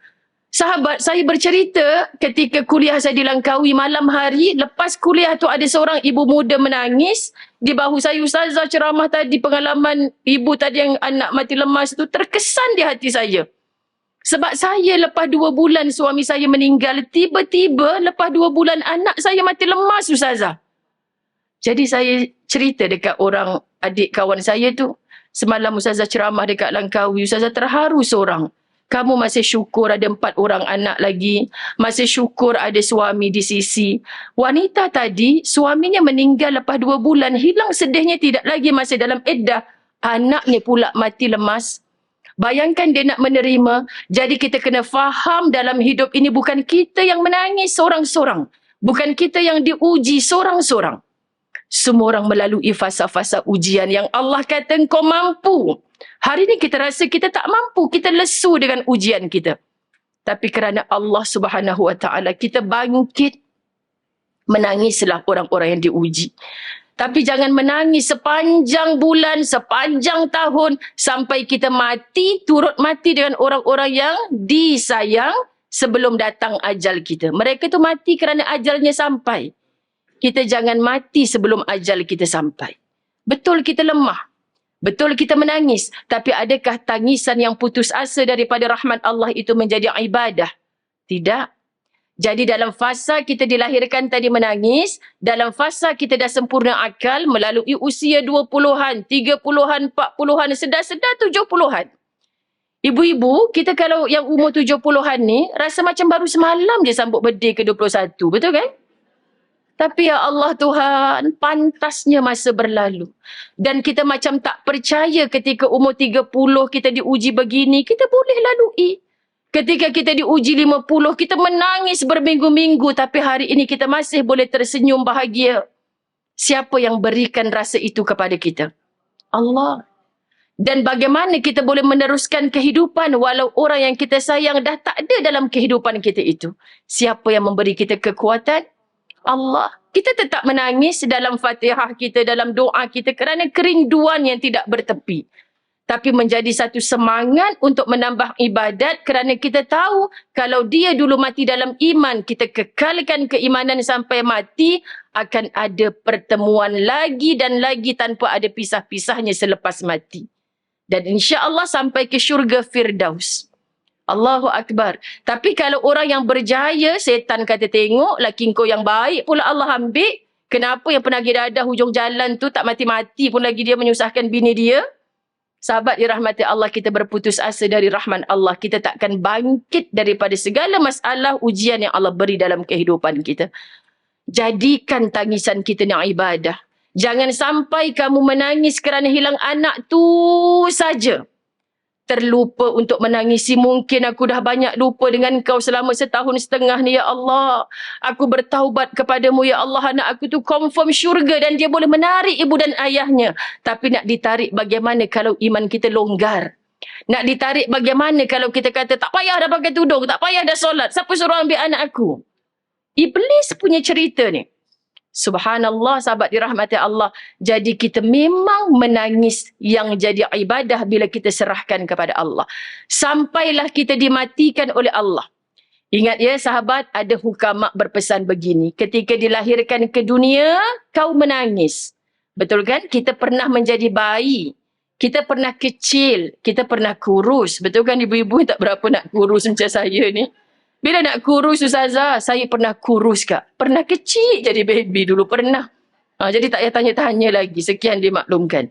Sahabat, saya bercerita ketika kuliah saya dilangkaui malam hari, lepas kuliah tu ada seorang ibu muda menangis di bahu saya. Ustazah ceramah tadi, pengalaman ibu tadi yang anak mati lemas tu terkesan di hati saya. Sebab saya lepas 2 bulan suami saya meninggal, tiba-tiba lepas 2 bulan anak saya mati lemas, Ustazah. Jadi saya cerita dekat orang adik kawan saya tu, semalam Ustazah ceramah dekat Langkawi, Ustazah terharu seorang. Kamu masih syukur ada 4 orang anak lagi. Masih syukur ada suami di sisi. Wanita tadi, suaminya meninggal lepas 2 bulan. Hilang sedihnya tidak lagi masih dalam iddah. Anaknya pula mati lemas. Bayangkan dia nak menerima. Jadi kita kena faham dalam hidup ini bukan kita yang menangis seorang-seorang. Bukan kita yang diuji seorang-seorang. Semua orang melalui fasa-fasa ujian yang Allah kata engkau mampu. Hari ini kita rasa kita tak mampu, kita lesu dengan ujian kita. Tapi kerana Allah Subhanahu Wa Taala, kita bangkit. Menangislah orang-orang yang diuji. Tapi jangan menangis sepanjang bulan, sepanjang tahun, sampai kita mati, turut mati dengan orang-orang yang disayang sebelum datang ajal kita. Mereka tu mati kerana ajalnya sampai. Kita jangan mati sebelum ajal kita sampai. Betul kita lemah. Betul kita menangis. Tapi adakah tangisan yang putus asa daripada rahmat Allah itu menjadi ibadah? Tidak. Jadi dalam fasa kita dilahirkan tadi menangis. Dalam fasa kita dah sempurna akal melalui usia 20-an, 30-an, 40-an, sedar-sedar 70-an. Ibu-ibu, kita kalau yang umur 70-an ni, rasa macam baru semalam je sambut birthday ke-21. Betul kan? Tapi ya Allah Tuhan, pantasnya masa berlalu. Dan kita macam tak percaya ketika umur 30 kita diuji begini, kita boleh lalui. Ketika kita diuji 50, kita menangis berminggu-minggu, tapi hari ini kita masih boleh tersenyum bahagia. Siapa yang berikan rasa itu kepada kita? Allah. Dan bagaimana kita boleh meneruskan kehidupan walau orang yang kita sayang dah tak ada dalam kehidupan kita itu? Siapa yang memberi kita kekuatan? Allah. Kita tetap menangis dalam Fatihah kita, dalam doa kita kerana kerinduan yang tidak bertepi. Tapi menjadi satu semangat untuk menambah ibadat kerana kita tahu kalau dia dulu mati dalam iman, kita kekalkan keimanan sampai mati, akan ada pertemuan lagi dan lagi tanpa ada pisah-pisahnya selepas mati. Dan insya Allah sampai ke syurga Firdaus. Allahu Akbar. Tapi kalau orang yang berjaya, setan kata tengok, laki kau yang baik pula Allah ambil. Kenapa yang penagih dadah hujung jalan tu tak mati-mati pun lagi dia menyusahkan bini dia? Sahabat dirahmati Allah, kita berputus asa dari rahmat Allah. Kita takkan bangkit daripada segala masalah ujian yang Allah beri dalam kehidupan kita. Jadikan tangisan kita ni ibadah. Jangan sampai kamu menangis kerana hilang anak tu saja. Terlupa untuk menangisi. Mungkin aku dah banyak lupa dengan kau selama 1.5 tahun ni, ya Allah. Aku bertaubat kepadamu, ya Allah. Anak aku tu confirm syurga dan dia boleh menarik ibu dan ayahnya. Tapi nak ditarik bagaimana kalau iman kita longgar? Nak ditarik bagaimana kalau kita kata tak payah dah pakai tudung, tak payah dah solat. Siapa suruh ambil anak aku? Iblis punya cerita ni. Subhanallah, sahabat dirahmati Allah. Jadi kita memang menangis yang jadi ibadah bila kita serahkan kepada Allah. Sampailah kita dimatikan oleh Allah. Ingat ya sahabat, ada hukama berpesan begini. Ketika dilahirkan ke dunia, kau menangis. Betul kan? Kita pernah menjadi bayi. Kita pernah kecil. Kita pernah kurus. Betul kan ibu-ibu tak berapa nak kurus macam saya ni? Bila nak kurus Ustazah, saya pernah kurus kak. Pernah kecil jadi baby dulu, pernah. Jadi tak payah tanya-tanya lagi, sekian dimaklumkan.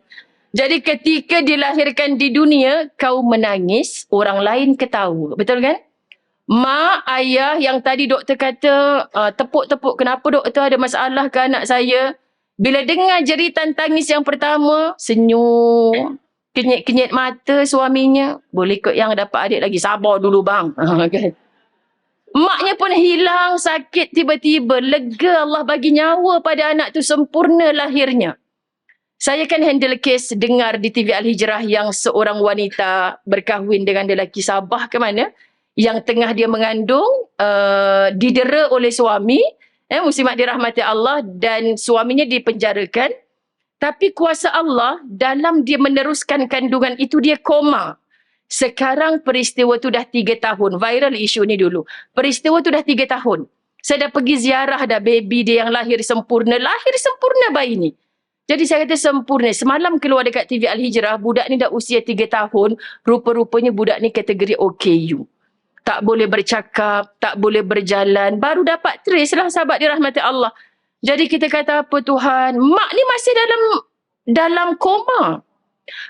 Jadi ketika dilahirkan di dunia, kau menangis, orang lain ketawa. Betul kan? Mak, ayah yang tadi doktor kata, tepuk-tepuk, kenapa doktor ada masalah ke anak saya? Bila dengar jeritan tangis yang pertama, senyum. Kenyit-kenyit mata suaminya. Boleh kot yang dapat adik lagi, sabar dulu bang. Kan? Maknya pun hilang sakit tiba-tiba. Lega Allah bagi nyawa pada anak tu sempurna lahirnya. Saya kan handle kes dengar di TV Al-Hijrah yang seorang wanita berkahwin dengan lelaki Sabah ke mana. Yang tengah dia mengandung, didera oleh suami. Muslimat dirahmati Allah dan suaminya dipenjarakan. Tapi kuasa Allah dalam dia meneruskan kandungan itu dia koma. Sekarang peristiwa tu dah 3 tahun. Viral isu ni dulu. Peristiwa tu dah 3 tahun. Saya dah pergi ziarah dah baby dia yang lahir sempurna. Lahir sempurna bayi ni. Jadi saya kata sempurna. Semalam keluar dekat TV Al-Hijrah. Budak ni dah usia 3 tahun. Rupa-rupanya budak ni kategori OKU. Tak boleh bercakap. Tak boleh berjalan. Baru dapat trace lah sahabat dirahmati Allah. Jadi kita kata apa Tuhan? Mak ni masih dalam koma.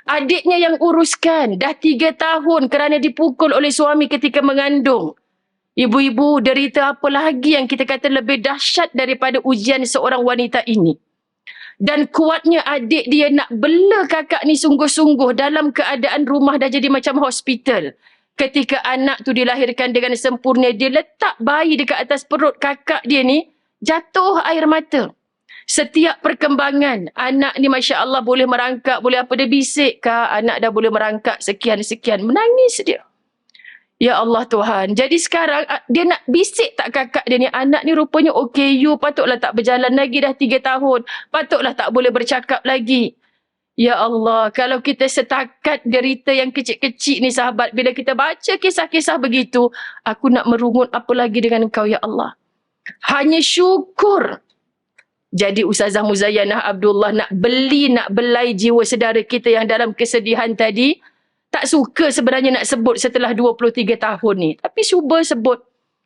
Adiknya yang uruskan dah 3 tahun kerana dipukul oleh suami ketika mengandung. Ibu-ibu derita apa lagi yang kita kata lebih dahsyat daripada ujian seorang wanita ini. Dan kuatnya adik dia nak bela kakak ni sungguh-sungguh dalam keadaan rumah dah jadi macam hospital. Ketika anak tu dilahirkan dengan sempurna, dia letak bayi dekat atas perut kakak dia ni, jatuh air mata. Setiap perkembangan, anak ni Masya Allah boleh merangkak, boleh apa dia bisik kak, anak dah boleh merangkak sekian-sekian, menangis dia. Ya Allah Tuhan. Jadi sekarang dia nak bisik tak kakak dia ni, anak ni rupanya OKU, patutlah tak berjalan lagi dah 3 tahun, patutlah tak boleh bercakap lagi. Ya Allah, kalau kita setakat derita yang kecil-kecil ni sahabat, bila kita baca kisah-kisah begitu, aku nak merungut apa lagi dengan kau ya Allah. Hanya syukur. Jadi Ustazah Muzayyanah Abdullah nak belai jiwa saudara kita yang dalam kesedihan tadi. Tak suka sebenarnya nak sebut setelah 23 tahun ni. Tapi cuba sebut.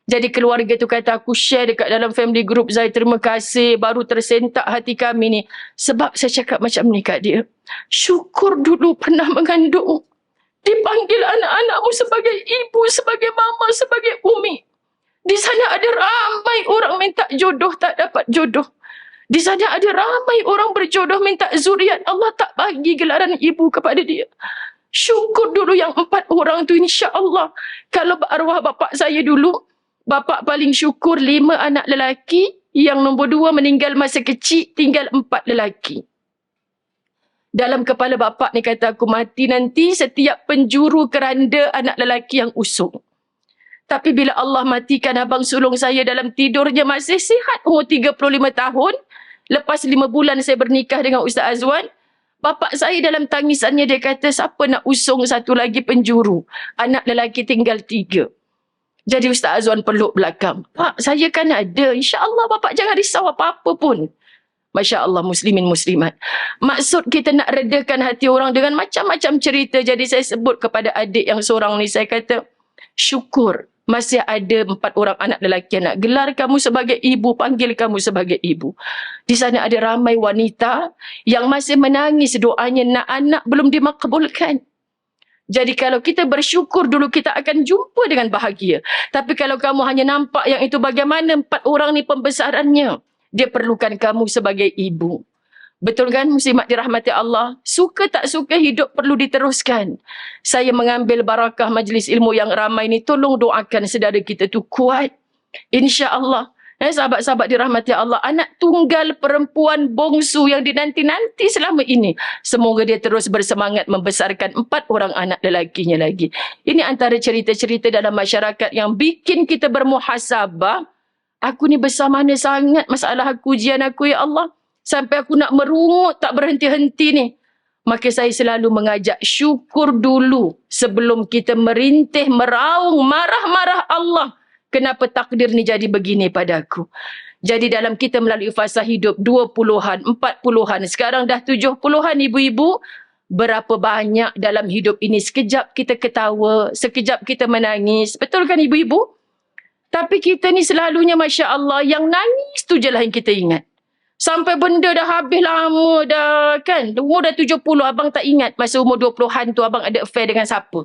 Jadi keluarga tu kata aku share dekat dalam family group Zai, terima kasih. Baru tersentak hati kami ni. Sebab saya cakap macam ni kat dia. Syukur dulu pernah mengandung. Dipanggil anak-anakmu sebagai ibu, sebagai mama, sebagai umi. Di sana ada ramai orang minta jodoh tak dapat jodoh. Di sana ada ramai orang berjodoh minta zuriat. Allah tak bagi gelaran ibu kepada dia. Syukur dulu yang 4 orang tu insya-Allah. Kalau arwah bapak saya dulu, bapak paling syukur 5 anak lelaki. Yang nombor 2 meninggal masa kecil, tinggal 4 lelaki. Dalam kepala bapak ni kata aku mati nanti setiap penjuru keranda anak lelaki yang usung. Tapi bila Allah matikan abang sulung saya dalam tidurnya masih sihat umur 35 tahun. Lepas 5 bulan saya bernikah dengan Ustaz Azwan. Bapak saya dalam tangisannya dia kata siapa nak usung satu lagi penjuru. Anak lelaki tinggal 3. Jadi Ustaz Azwan peluk belakang. Pak saya kan ada. InsyaAllah bapak jangan risau apa-apa pun. Masya Allah muslimin muslimat. Maksud kita nak redakan hati orang dengan macam-macam cerita. Jadi saya sebut kepada adik yang seorang ni saya kata. Syukur masih ada 4 orang anak lelaki yang nak gelar kamu sebagai ibu, panggil kamu sebagai ibu. Di sana ada ramai wanita yang masih menangis doanya nak anak belum dimakbulkan. Jadi kalau kita bersyukur dulu, kita akan jumpa dengan bahagia. Tapi kalau kamu hanya nampak yang itu bagaimana 4 orang ni pembesarannya, dia perlukan kamu sebagai ibu. Betul kan muslimat dirahmati Allah? Suka tak suka hidup perlu diteruskan. Saya mengambil barakah majlis ilmu yang ramai ni, tolong doakan saudara kita tu kuat. InsyaAllah. Sahabat-sahabat dirahmati Allah, anak tunggal perempuan bongsu yang dinanti-nanti selama ini, semoga dia terus bersemangat membesarkan 4 orang anak lelakinya lagi. Ini antara cerita-cerita dalam masyarakat yang bikin kita bermuhasabah. Aku ni besar mana sangat masalah aku, ujian aku, ya Allah. Sampai aku nak merungut tak berhenti-henti ni. Maka saya selalu mengajak syukur dulu sebelum kita merintih, meraung, marah-marah Allah. Kenapa takdir ni jadi begini padaku? Jadi dalam kita melalui fasa hidup 20-an, 40-an, sekarang dah 70-an ibu-ibu, berapa banyak dalam hidup ini sekejap kita ketawa, sekejap kita menangis. Betul kan ibu-ibu? Tapi kita ni selalunya Masya Allah, yang nangis tu je lah yang kita ingat. Sampai benda dah habis lama dah kan. Umur dah 70, abang tak ingat masa umur 20-an tu abang ada affair dengan siapa.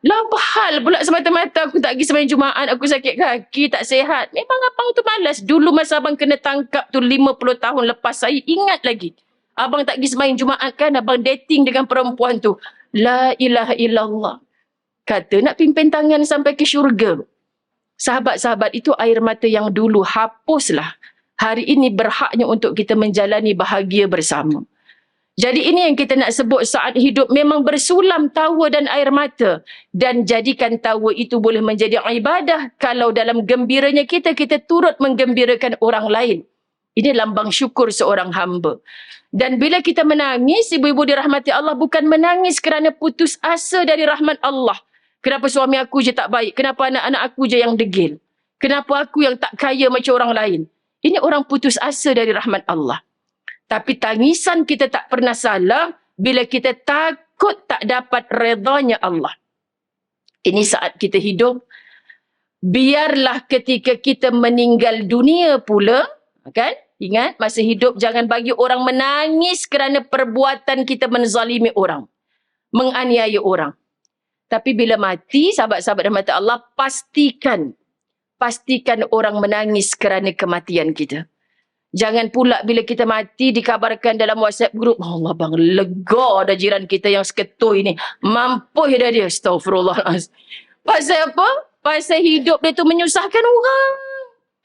Apa hal pula semata-mata aku tak pergi sembahyang Jumaat, aku sakit kaki, tak sihat. Memang abang tu malas. Dulu masa abang kena tangkap tu 50 tahun lepas, saya ingat lagi. Abang tak pergi sembahyang Jumaat kan, abang dating dengan perempuan tu. La ilaha illallah. Kata nak pimpin tangan sampai ke syurga. Sahabat-sahabat, itu air mata yang dulu, hapuslah. Hari ini berhaknya untuk kita menjalani bahagia bersama. Jadi ini yang kita nak sebut, saat hidup memang bersulam tawa dan air mata. Dan jadikan tawa itu boleh menjadi ibadah. Kalau dalam gembiranya kita, kita turut menggembirakan orang lain. Ini lambang syukur seorang hamba. Dan bila kita menangis, ibu-ibu dirahmati Allah, bukan menangis kerana putus asa dari rahmat Allah. Kenapa suami aku je tak baik? Kenapa anak-anak aku je yang degil? Kenapa aku yang tak kaya macam orang lain? Ini orang putus asa dari rahmat Allah. Tapi tangisan kita tak pernah salah bila kita takut tak dapat redanya Allah. Ini saat kita hidup. Biarlah ketika kita meninggal dunia pula, kan? Ingat, masa hidup jangan bagi orang menangis kerana perbuatan kita menzalimi orang, menganiaya orang. Tapi bila mati, sahabat-sahabat rahmat Allah, pastikan orang menangis kerana kematian kita. Jangan pula bila kita mati dikabarkan dalam WhatsApp group, Allah bang, lega dah jiran kita yang seketui ni. Mampu dah dia. Astaghfirullahaladzim. Pasal apa? Pasal hidup dia tu menyusahkan orang.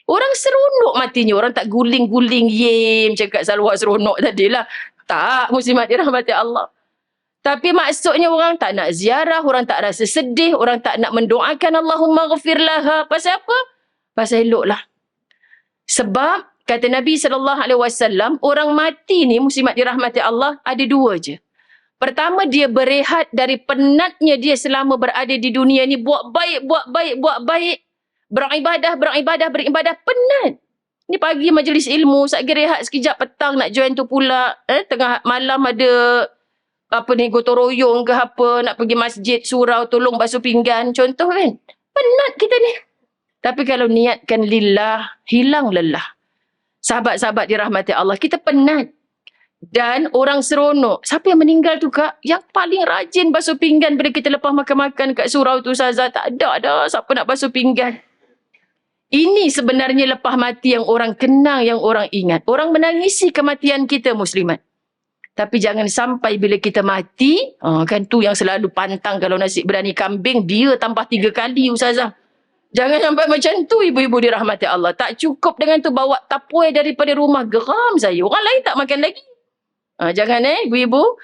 Orang seronok matinya. Orang tak guling-guling. Ye, macam Kak Salwa seronok tadilah. Tak, muslimat dirahmati Allah. Tapi maksudnya orang tak nak ziarah, orang tak rasa sedih, orang tak nak mendoakan Allahumma ghafir laha. Pasal apa? Pasal eloklah. Sebab kata Nabi SAW, orang mati ni muslimat dirahmati Allah ada 2 je. Pertama, dia berehat dari penatnya dia selama berada di dunia ni. Buat baik. Beribadah, penat. Ni pagi majlis ilmu, satgi rehat sekejap, petang nak join tu pula. Tengah malam ada gotong royong ke apa, nak pergi masjid, surau, tolong basuh pinggan, contoh kan. Penat kita ni. Tapi kalau niatkan lillah, hilang lelah. Sahabat-sahabat dirahmati Allah, kita penat. Dan orang seronok. Siapa yang meninggal tu Kak? Yang paling rajin basuh pinggan bila kita lepas makan-makan kat surau tu Ustazah. Tak ada dah siapa nak basuh pinggan. Ini sebenarnya lepas mati yang orang kenang, yang orang ingat. Orang menangisi kematian kita muslimat. Tapi jangan sampai bila kita mati, kan tu yang selalu pantang kalau nasi berani kambing, dia tambah 3 kali Ustazah. Jangan sampai macam tu ibu-ibu dirahmati Allah. Tak cukup dengan tu bawa tapuai daripada rumah. Geram saya. Orang lain tak makan lagi. Jangan ibu-ibu.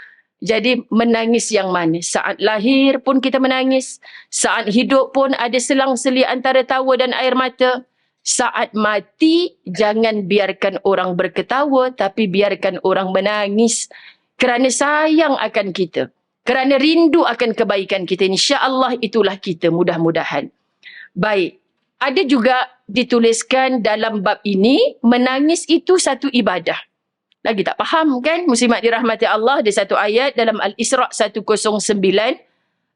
Jadi menangis yang mana? Saat lahir pun kita menangis. Saat hidup pun ada selang-seli antara tawa dan air mata. Saat mati, jangan biarkan orang berketawa, tapi biarkan orang menangis. Kerana sayang akan kita. Kerana rindu akan kebaikan kita. InsyaAllah itulah kita, mudah-mudahan. Baik, ada juga dituliskan dalam bab ini, menangis itu satu ibadah. Lagi tak faham kan? Muslimat dirahmati Allah, ada satu ayat dalam Al-Isra' 109.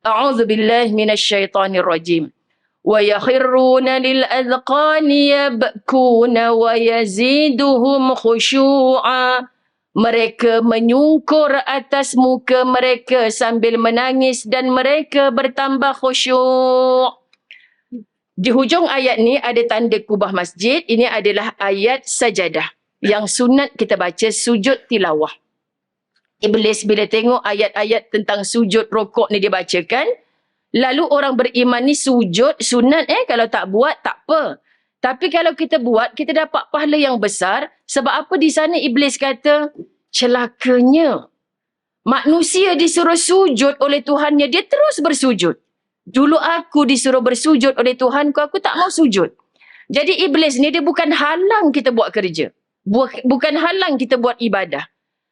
A'udzubillahi minasyaitonirrajim. Wa yakhruna lil adqani yabkuna wa yaziduhum khusyu'a. Mereka menyungkur atas muka mereka sambil menangis dan mereka bertambah khusyuk. Di hujung ayat ni ada tanda kubah masjid. Ini adalah ayat sajadah. Yang sunat kita baca sujud tilawah. Iblis bila tengok ayat-ayat tentang sujud rokok ni dibacakan, lalu orang beriman ni sujud sunat kalau tak buat tak apa. Tapi kalau kita buat, kita dapat pahala yang besar. Sebab apa di sana Iblis kata, celakanya manusia disuruh sujud oleh Tuhannya, dia terus bersujud. Dulu aku disuruh bersujud oleh Tuhanku, aku tak mau sujud. Jadi Iblis ni dia bukan halang kita buat kerja. Bukan halang kita buat ibadah.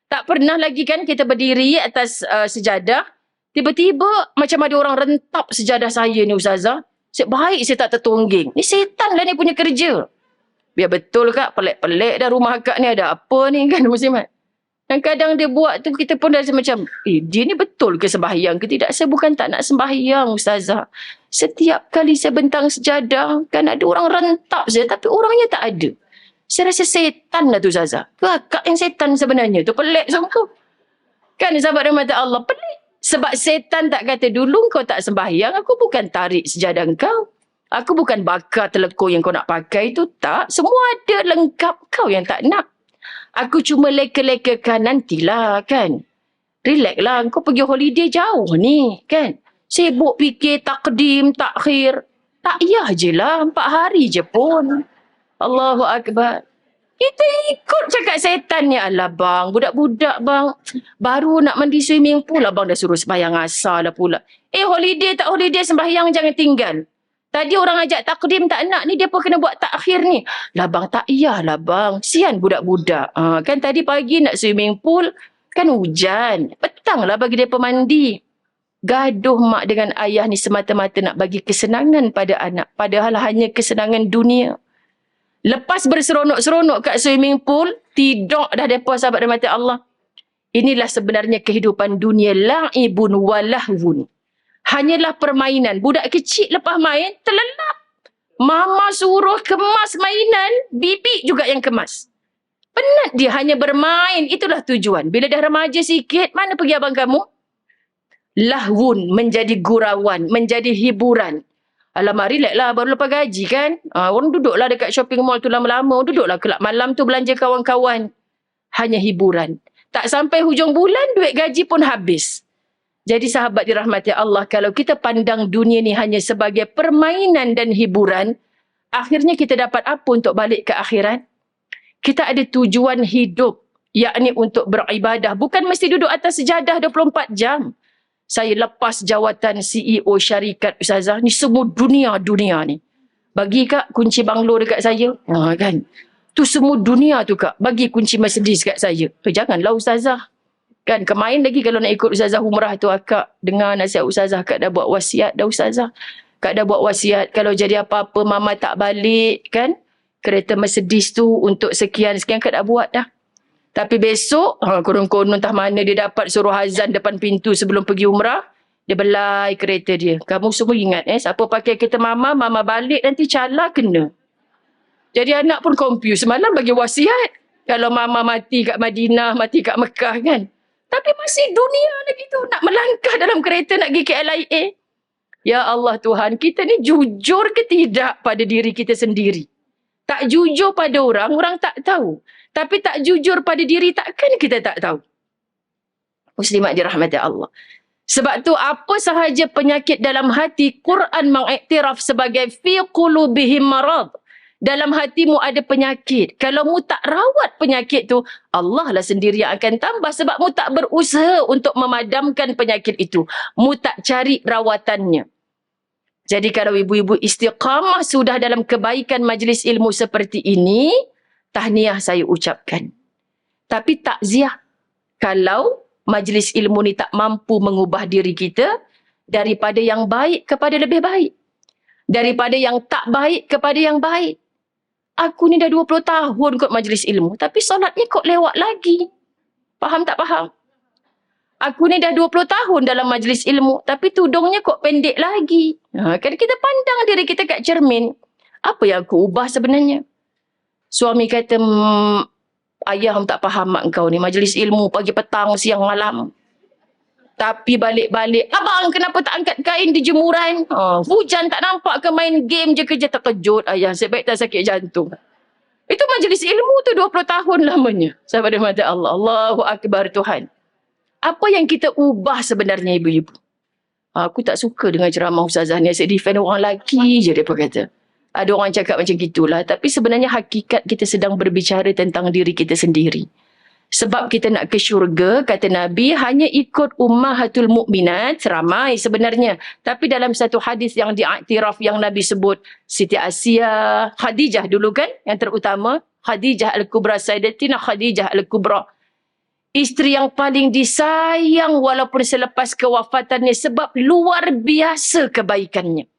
Tak pernah lagi kan kita berdiri atas sejadah, tiba-tiba macam ada orang rentap sejadah saya ni Ustazah. Baik saya tak tertongging. Ni setan lah ni punya kerja. Biar betul kak, pelik-pelik dah rumah akak ni ada apa ni kan muslimat. Dan kadang dia buat tu kita pun dah macam, dia ni betul ke sembahyang ke tidak? Saya bukan tak nak sembahyang Ustazah. Setiap kali saya bentang sejadah, kan ada orang rentap saya tapi orangnya tak ada. Saya rasa setan lah tu Ustazah. Kakak yang setan sebenarnya tu, pelik sama tu. Kan sahabat rahmat Allah, pelik. Sebab setan tak kata dulu kau tak sembahyang, aku bukan tarik sejadah kau. Aku bukan bakar telekor yang kau nak pakai tu, tak. Semua ada lengkap, kau yang tak nak. Aku cuma leka-lekakan nantilah kan. Relax lah, kau pergi holiday jauh ni kan. Sibuk fikir takdim, takhir. Tak payah je lah, 4 hari je pun. Allahu Akbar. Kita ikut cakap setan ni. Alah bang, budak-budak bang. Baru nak mandi swimming pool lah bang dah suruh sembahyang asar lah pula. Holiday tak holiday sembahyang jangan tinggal. Tadi orang ajak takdim tak nak ni, dia pun kena buat takhir ni. Lah bang, tak payahlah bang. Sian budak-budak. Kan tadi pagi nak swimming pool, kan hujan. Petang lah bagi dia mandi. Gaduh mak dengan ayah ni semata-mata nak bagi kesenangan pada anak. Padahal hanya kesenangan dunia. Lepas berseronok-seronok kat swimming pool, tidur dah mereka sahabat rahmati Allah. Inilah sebenarnya kehidupan dunia. La'ibun walahwun. Hanyalah permainan. Budak kecil lepas main, terlelap. Mama suruh kemas mainan, bibi juga yang kemas. Penat dia hanya bermain. Itulah tujuan. Bila dah remaja sikit, mana pergi abang kamu? Lahwun, menjadi gurauan, menjadi hiburan. Alamak, relax lah, baru lepas gaji kan. Orang duduklah dekat shopping mall tu lama-lama. Duduklah kelab malam tu belanja kawan-kawan. Hanya hiburan. Tak sampai hujung bulan, duit gaji pun habis. Jadi sahabat dirahmati Allah, kalau kita pandang dunia ni hanya sebagai permainan dan hiburan, akhirnya kita dapat apa untuk balik ke akhirat? Kita ada tujuan hidup, yakni untuk beribadah. Bukan mesti duduk atas sejadah 24 jam. Saya lepas jawatan CEO syarikat Ustazah, ni semua dunia ni. Bagi kak kunci banglo dekat saya. Kan? Tu semua dunia tu kak. Bagi kunci Mercedes kat saya. Janganlah Ustazah. Kan kemarin lagi kalau nak ikut Ustazah umrah tu akak dengar nasihat Ustazah, kak dah buat wasiat dah Ustazah. Kak dah buat wasiat kalau jadi apa-apa mama tak balik kan. Kereta Mercedes tu untuk sekian-sekian kak dah buat dah. Tapi besok, konon-konon entah mana dia dapat suruh azan depan pintu sebelum pergi umrah. Dia belai kereta dia. Kamu semua ingat siapa pakai kereta mama balik nanti cala kena. Jadi anak pun confused. Semalam bagi wasiat. Kalau mama mati kat Madinah, mati kat Mekah kan. Tapi masih dunia lagi tu. Nak melangkah dalam kereta nak pergi KLIA. Ya Allah Tuhan, kita ni jujur ke tidak pada diri kita sendiri? Tak jujur pada orang, orang tak tahu. Tapi tak jujur pada diri, takkan kita tak tahu? Muslimat dirahmati Allah. Sebab tu apa sahaja penyakit dalam hati, Quran mengiktiraf sebagai fi qulubihim marad. Dalam hatimu ada penyakit. Kalau mu tak rawat penyakit tu, Allah lah sendiri yang akan tambah sebab mu tak berusaha untuk memadamkan penyakit itu. Mu tak cari rawatannya. Jadi kalau ibu-ibu istiqamah sudah dalam kebaikan majlis ilmu seperti ini, tahniah saya ucapkan. Tapi takziah kalau majlis ilmu ni tak mampu mengubah diri kita daripada yang baik kepada lebih baik. Daripada yang tak baik kepada yang baik. Aku ni dah 20 tahun kot majlis ilmu, tapi solatnya kok lewat lagi. Faham tak faham? Aku ni dah 20 tahun dalam majlis ilmu, tapi tudungnya kok pendek lagi. Kan kita pandang diri kita kat cermin. Apa yang aku ubah sebenarnya? Suami kata, ayah tak faham mak kau ni. Majlis ilmu pagi petang, siang malam. Tapi balik-balik, abang kenapa tak angkat kain di jemuran? Hujan tak nampak ke, main game je kerja? Terkejut ayah, sebaik tak sakit jantung. Itu majlis ilmu tu 20 tahun lamanya. Sahabat dan mata Allah. Allahu Akbar Tuhan. Apa yang kita ubah sebenarnya ibu-ibu? Aku tak suka dengan ceramah ustazah ni. Asyik defend orang lelaki je mereka kata. Ada orang cakap macam gitulah. Tapi sebenarnya hakikat kita sedang berbicara tentang diri kita sendiri. Sebab kita nak ke syurga, kata Nabi, hanya ikut ummahatul mu'minat, ramai sebenarnya. Tapi dalam satu hadis yang diiktiraf yang Nabi sebut, Siti Asia, Khadijah dulu kan, yang terutama, Khadijah Al-Kubra, Sayyidatina Khadijah Al-Kubra. Isteri yang paling disayang walaupun selepas kewafatannya sebab luar biasa kebaikannya.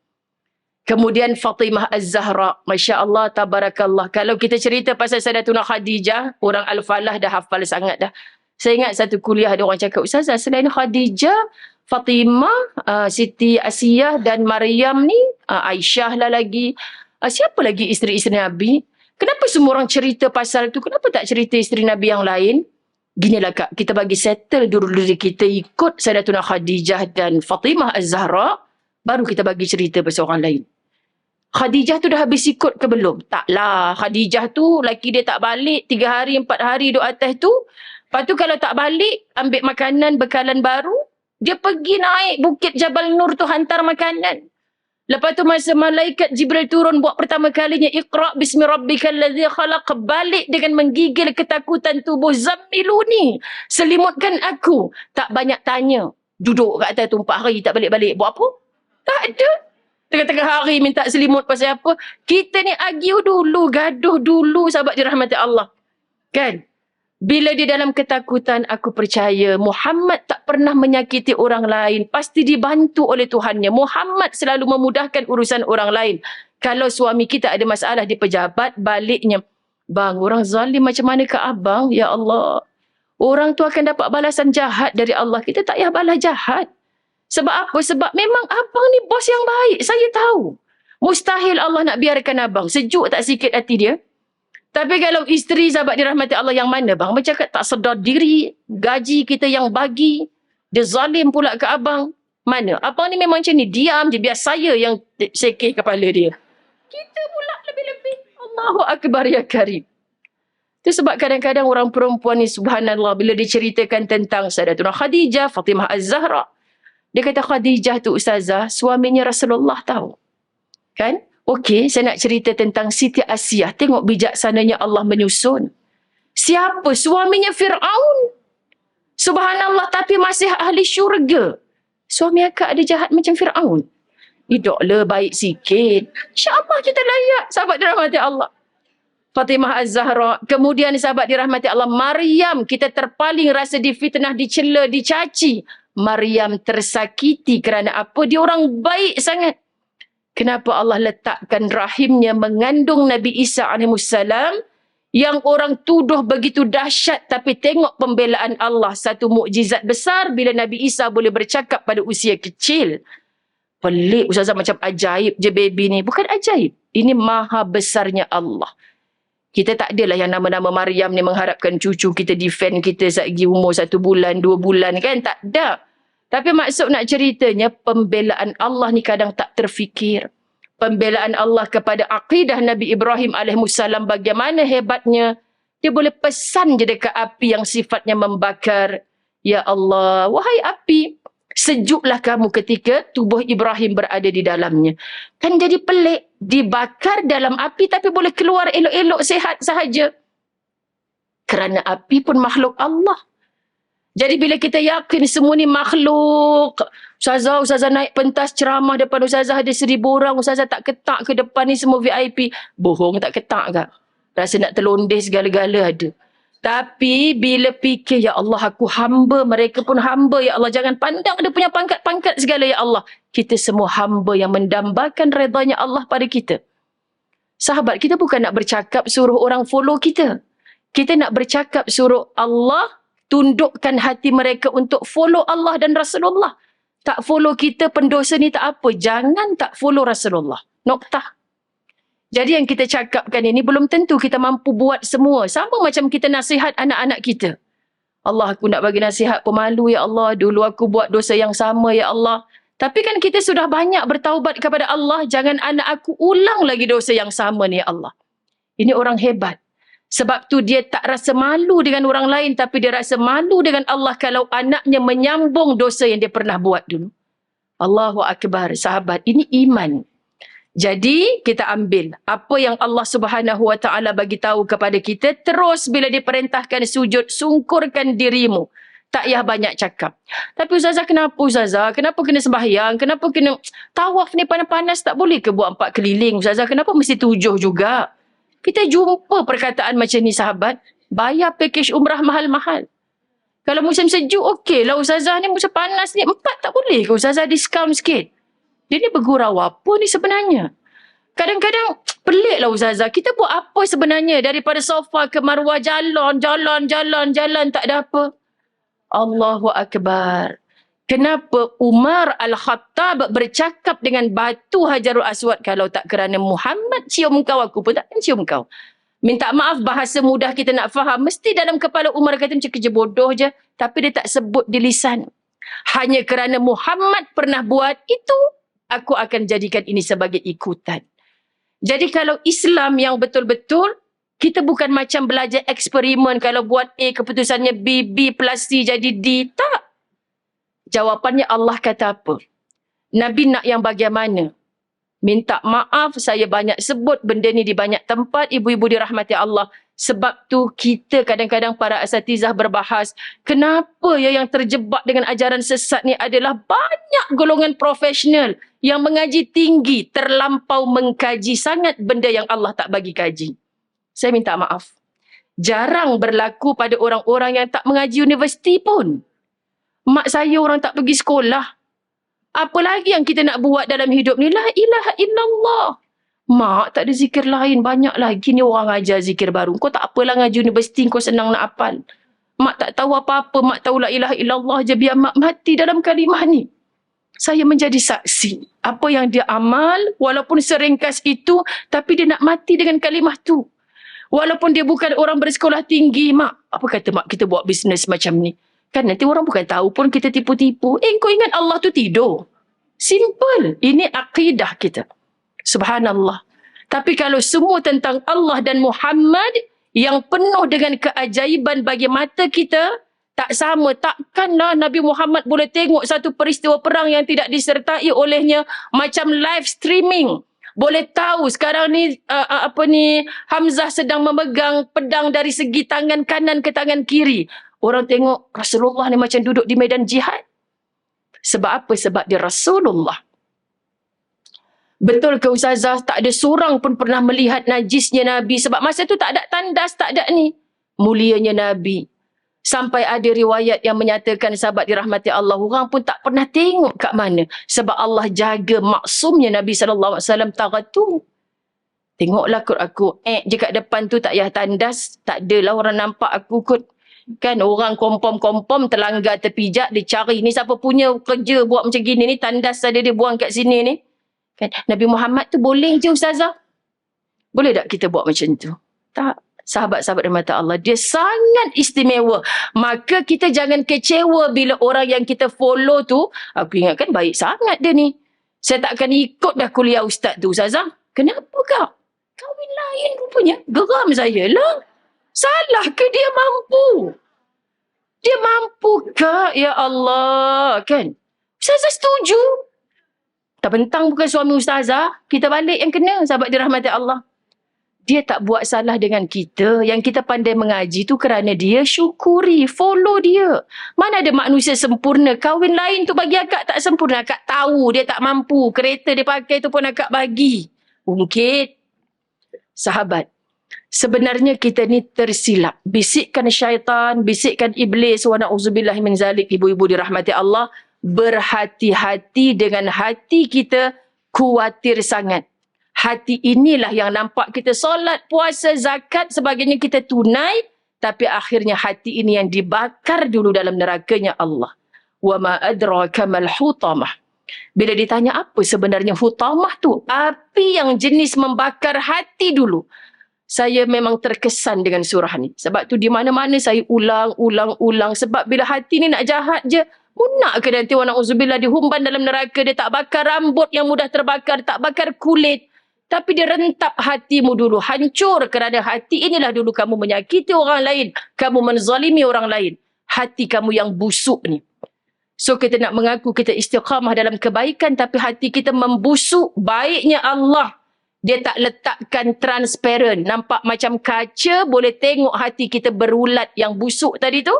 Kemudian Fatimah Az-Zahra, Masya Allah, Tabarakallah. Kalau kita cerita pasal Sayyidatuna Khadijah, orang Al-Falah dah hafal sangat dah. Saya ingat satu kuliah ada orang cakap, Ustazah, selain Khadijah, Fatimah, Siti Asiyah dan Maryam ni, Aisyah lah lagi. Siapa lagi isteri-isteri Nabi? Kenapa semua orang cerita pasal tu? Kenapa tak cerita isteri Nabi yang lain? Ginilah Kak, kita bagi settle dulu diri kita ikut Sayyidatuna Khadijah dan Fatimah Az-Zahra, baru kita bagi cerita pasal orang lain. Khadijah tu dah habis ikut ke belum? Taklah. Khadijah tu laki dia tak balik 3 hari 4 hari duduk atas tu. Lepas tu kalau tak balik, ambil makanan bekalan baru, dia pergi naik bukit Jabal Nur tu hantar makanan. Lepas tu masa malaikat Jibril turun buat pertama kalinya, Iqra' bismi rabbikal ladzi khalaq, balik dengan menggigil ketakutan tubuh, Zammiluni, selimutkan aku. Tak banyak tanya. Duduk kat atas tu 4 hari tak balik-balik. Buat apa? Tak ada. Tengah-tengah hari minta selimut pasal apa? Kita ni argue dulu, gaduh dulu, sahabat dirahmati Allah. Kan? Bila dia dalam ketakutan, aku percaya Muhammad tak pernah menyakiti orang lain. Pasti dibantu oleh Tuhannya. Muhammad selalu memudahkan urusan orang lain. Kalau suami kita ada masalah di pejabat, baliknya, bang, orang zalim macam mana ke abang? Ya Allah. Orang tu akan dapat balasan jahat dari Allah. Kita tak payah balas jahat. Sebab apa? Sebab memang abang ni bos yang baik. Saya tahu. Mustahil Allah nak biarkan abang. Sejuk tak sikit hati dia? Tapi kalau isteri sahabat dirahmati Allah yang mana bang? Macam tak sedar diri, gaji kita yang bagi, dia zalim pula ke abang. Mana? Abang ni memang macam ni, diam je, biar saya yang sekeh kepala dia. Kita pula lebih-lebih. Allahu Akbar ya Karim. Itu sebab kadang-kadang orang perempuan ni subhanallah, bila diceritakan tentang Sayyidatuna Khadijah, Fatimah Az-Zahra, dia kata Khadijah tu ustazah, suaminya Rasulullah tahu. Kan? Okey, saya nak cerita tentang Siti Asiyah. Tengok bijaksananya Allah menyusun. Siapa? Suaminya Fir'aun. Subhanallah, tapi masih ahli syurga. Suami akak ada jahat macam Fir'aun. Hiduplah baik sikit. InsyaAllah kita layak, sahabat dirahmati Allah. Fatimah Az-Zahra. Kemudian sahabat dirahmati Allah, Maryam. Kita terpaling rasa difitnah, dicela, dicaci. Maryam tersakiti kerana apa? Dia orang baik sangat. Kenapa Allah letakkan rahimnya mengandung Nabi Isa AS yang orang tuduh begitu dahsyat, tapi tengok pembelaan Allah. Satu mukjizat besar bila Nabi Isa boleh bercakap pada usia kecil. Pelik ustazah, macam ajaib je baby ni. Bukan ajaib. Ini maha besarnya Allah. Kita tak adalah yang nama-nama Maryam ni mengharapkan cucu kita defend kita sagi umur 1 bulan, 2 bulan kan. Tak ada. Tapi maksud nak ceritanya, pembelaan Allah ni kadang tak terfikir. Pembelaan Allah kepada akidah Nabi Ibrahim AS, bagaimana hebatnya. Dia boleh pesan je dekat api yang sifatnya membakar. Ya Allah, wahai api, sejuklah kamu ketika tubuh Ibrahim berada di dalamnya. Kan jadi pelik, dibakar dalam api tapi boleh keluar elok-elok sehat sahaja. Kerana api pun makhluk Allah. Jadi bila kita yakin semua ni makhluk, Ustazah naik pentas ceramah depan Ustazah ada 1,000 orang, Ustazah tak ketak ke depan ni semua VIP. Bohong, tak ketak kak. Rasa nak terlondeh segala-gala ada. Tapi bila fikir, ya Allah aku hamba, mereka pun hamba, ya Allah jangan pandang dia punya pangkat-pangkat segala, ya Allah. Kita semua hamba yang mendambakan redanya Allah pada kita. Sahabat, kita bukan nak bercakap suruh orang follow kita. Kita nak bercakap suruh Allah Tundukkan hati mereka untuk follow Allah dan Rasulullah. Tak follow kita pendosa ni tak apa. Jangan tak follow Rasulullah. Noktah. Jadi yang kita cakapkan ini belum tentu kita mampu buat semua. Sama macam kita nasihat anak-anak kita. Allah, aku nak bagi nasihat pemalu ya Allah. Dulu aku buat dosa yang sama ya Allah. Tapi kan kita sudah banyak bertaubat kepada Allah. Jangan anak aku ulang lagi dosa yang sama ni ya Allah. Ini orang hebat. Sebab tu dia tak rasa malu dengan orang lain, tapi dia rasa malu dengan Allah kalau anaknya menyambung dosa yang dia pernah buat dulu. Allahu Akbar, sahabat. Ini iman. Jadi kita ambil apa yang Allah Subhanahu Wa Taala bagi tahu kepada kita, terus bila diperintahkan sujud, sungkurkan dirimu. Tak payah banyak cakap. Tapi Ustazah, kenapa Ustazah? Kenapa kena sembahyang? Kenapa kena tawaf ni panas-panas, tak boleh ke buat 4 keliling Ustazah? Kenapa mesti 7 juga? Kita jumpa perkataan macam ni sahabat. Bayar package umrah mahal-mahal. Kalau musim sejuk, okey lah Ustazah ni. Musim panas ni 4 tak boleh ke Ustazah diskaun sikit? Dia ni bergurau apa ni sebenarnya? Kadang-kadang pelik lah Ustazah. Kita buat apa sebenarnya? Daripada sofa ke Marwah, jalan tak ada apa. Allahu Akbar. Kenapa Umar Al-Khattab bercakap dengan batu Hajarul Aswad? Kalau tak kerana Muhammad cium kau, aku pun tak akan cium kau. Minta maaf, bahasa mudah kita nak faham. Mesti dalam kepala Umar kata macam kerja bodoh je. Tapi dia tak sebut di lisan. Hanya kerana Muhammad pernah buat itu, aku akan jadikan ini sebagai ikutan. Jadi kalau Islam yang betul-betul, kita bukan macam belajar eksperimen. Kalau buat A, keputusannya B, B plus C jadi D. Tak. Jawapannya Allah kata apa? Nabi nak yang bagaimana? Minta maaf, saya banyak sebut benda ni di banyak tempat, ibu-ibu dirahmati Allah. Sebab tu kita kadang-kadang para asatizah berbahas, kenapa ya yang terjebak dengan ajaran sesat ni adalah banyak golongan profesional yang mengaji tinggi, terlampau mengkaji sangat benda yang Allah tak bagi kaji. Saya minta maaf. Jarang berlaku pada orang-orang yang tak mengaji universiti pun. Mak saya orang tak pergi sekolah. Apa lagi yang kita nak buat dalam hidup ni? La ilaha illallah. Mak, tak ada zikir lain. Banyak lagi ni orang ajar zikir baru. Kau tak apalah ngaji universiti, kau senang nak hafal. Mak tak tahu apa-apa. Mak tahu la ilaha illallah je. Biar mak mati dalam kalimah ni. Saya menjadi saksi. Apa yang dia amal, walaupun seringkas itu, tapi dia nak mati dengan kalimah tu. Walaupun dia bukan orang bersekolah tinggi. Mak, apa kata mak kita buat bisnes macam ni? Kan nanti orang bukan tahu pun kita tipu-tipu. Kau ingat Allah tu tidur. Simple. Ini akidah kita. Subhanallah. Tapi kalau semua tentang Allah dan Muhammad yang penuh dengan keajaiban bagi mata kita, tak sama. Takkanlah Nabi Muhammad boleh tengok satu peristiwa perang yang tidak disertai olehnya macam live streaming. Boleh tahu sekarang ni Hamzah sedang memegang pedang dari segi tangan kanan ke tangan kiri. Orang tengok Rasulullah ni macam duduk di medan jihad. Sebab apa? Sebab dia Rasulullah. Betul ke Ustazah? Tak ada seorang pun pernah melihat najisnya Nabi. Sebab masa tu tak ada tandas, tak ada ni. Mulianya Nabi. Sampai ada riwayat yang menyatakan sahabat dirahmati Allah, orang pun tak pernah tengok kat mana. Sebab Allah jaga maksumnya Nabi SAW taratu. Tengoklah kot aku. Je kat depan tu tak payah tandas. Tak adalah orang nampak aku kot. Kan orang kompom-kompom terlanggar terpijak, dia cari ni siapa punya kerja buat macam gini ni, tandas ada dia buang kat sini ni. Kan Nabi Muhammad tu boleh je Ustazah. Boleh tak kita buat macam tu? Tak. Sahabat-sahabat dan mata Allah, dia sangat istimewa. Maka kita jangan kecewa bila orang yang kita follow tu, aku ingatkan baik sangat dia ni. Saya tak akan ikut dah kuliah ustaz tu Ustazah. Kenapa kau? Kahwin lain rupanya. Geram saya lah. Salah ke dia mampu? Dia mampu ke? Ya Allah. Kan? Ustazah setuju. Tak bentang bukan suami Ustazah. Kita balik yang kena. Sahabat dirahmati Allah. Dia tak buat salah dengan kita. Yang kita pandai mengaji tu kerana dia syukuri. Follow dia. Mana ada manusia sempurna. Kahwin lain tu bagi akak tak sempurna. Akak tahu dia tak mampu. Kereta dia pakai tu pun akak bagi. Ungkit. Sahabat. Sebenarnya kita ni tersilap. Bisikkan syaitan, bisikkan iblis. Wa na'udzubillah min zalik. Ibu-ibu dirahmati Allah. Berhati-hati dengan hati kita. Kuatir sangat. Hati inilah yang nampak kita solat, puasa, zakat, sebagainya kita tunai. Tapi akhirnya hati ini yang dibakar dulu dalam nerakanya Allah. Wa ma adraka mal hutamah. Bila ditanya apa sebenarnya hutamah tu? Api yang jenis membakar hati dulu. Saya memang terkesan dengan surah ni. Sebab tu di mana-mana saya ulang. Sebab bila hati ni nak jahat je, munak ke nanti wa na'udzubillah dihumban dalam neraka. Dia tak bakar rambut yang mudah terbakar, tak bakar kulit. Tapi dia rentap hatimu dulu. Hancur kerana hati inilah dulu kamu menyakiti orang lain. Kamu menzalimi orang lain. Hati kamu yang busuk ni. So kita nak mengaku kita istiqamah dalam kebaikan tapi hati kita membusuk. Baiknya Allah, dia tak letakkan transparent. Nampak macam kaca, boleh tengok hati kita berulat yang busuk tadi tu.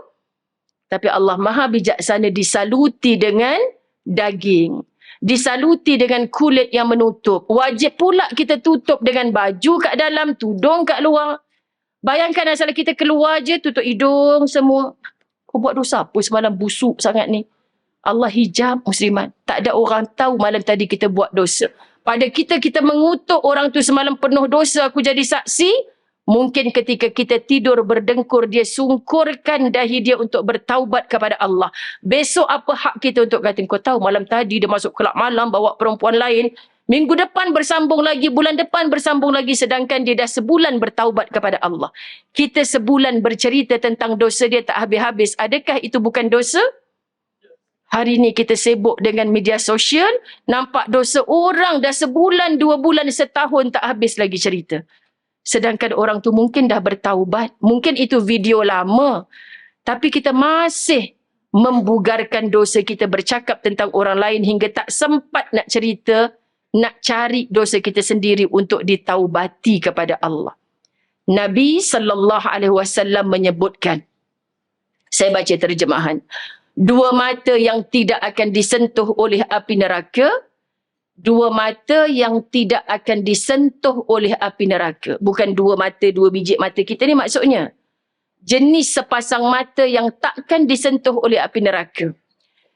Tapi Allah Maha bijaksana, disaluti dengan daging. Disaluti dengan kulit yang menutup. Wajib pula kita tutup dengan baju kat dalam, tudung kat luar. Bayangkan asal kita keluar je, tutup hidung semua. Kau buat dosa apa semalam busuk sangat ni? Allah hijab muslimat. Tak ada orang tahu malam tadi kita buat dosa. Pada kita mengutuk orang tu semalam penuh dosa, aku jadi saksi. Mungkin ketika kita tidur berdengkur, dia sungkurkan dahi dia untuk bertaubat kepada Allah. Besok apa hak kita untuk kata, kau tahu malam tadi dia masuk kelab malam bawa perempuan lain. Minggu depan bersambung lagi, bulan depan bersambung lagi, sedangkan dia dah sebulan bertaubat kepada Allah. Kita sebulan bercerita tentang dosa dia tak habis-habis. Adakah itu bukan dosa? Hari ni kita sibuk dengan media sosial, nampak dosa orang dah sebulan, 2 bulan, setahun tak habis lagi cerita. Sedangkan orang tu mungkin dah bertaubat. Mungkin itu video lama. Tapi kita masih membugarkan dosa kita, bercakap tentang orang lain hingga tak sempat nak cerita, nak cari dosa kita sendiri untuk ditaubati kepada Allah. Nabi SAW menyebutkan, saya baca terjemahan, 2 mata yang tidak akan disentuh oleh api neraka, 2 mata yang tidak akan disentuh oleh api neraka. Bukan 2 mata, 2 biji mata kita ni maksudnya. Jenis sepasang mata yang takkan disentuh oleh api neraka.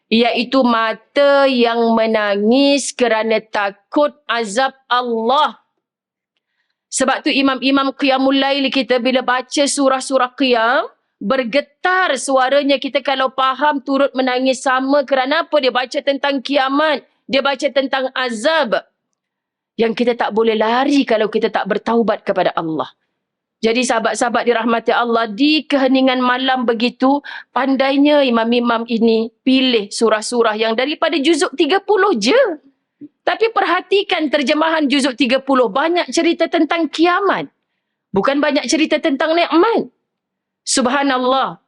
Iaitu mata yang menangis kerana takut azab Allah. Sebab tu imam-imam Qiyamul Lail kita bila baca surah-surah Qiyam, bergetar suaranya. Kita kalau faham turut menangis sama. Kerana apa? Dia baca tentang kiamat. Dia baca tentang azab. Yang kita tak boleh lari kalau kita tak bertaubat kepada Allah. Jadi sahabat-sahabat dirahmati Allah, di keheningan malam begitu, pandainya imam-imam ini pilih surah-surah yang daripada juzuk 30 je. Tapi perhatikan terjemahan juzuk 30. Banyak cerita tentang kiamat. Bukan banyak cerita tentang nikmat. Subhanallah.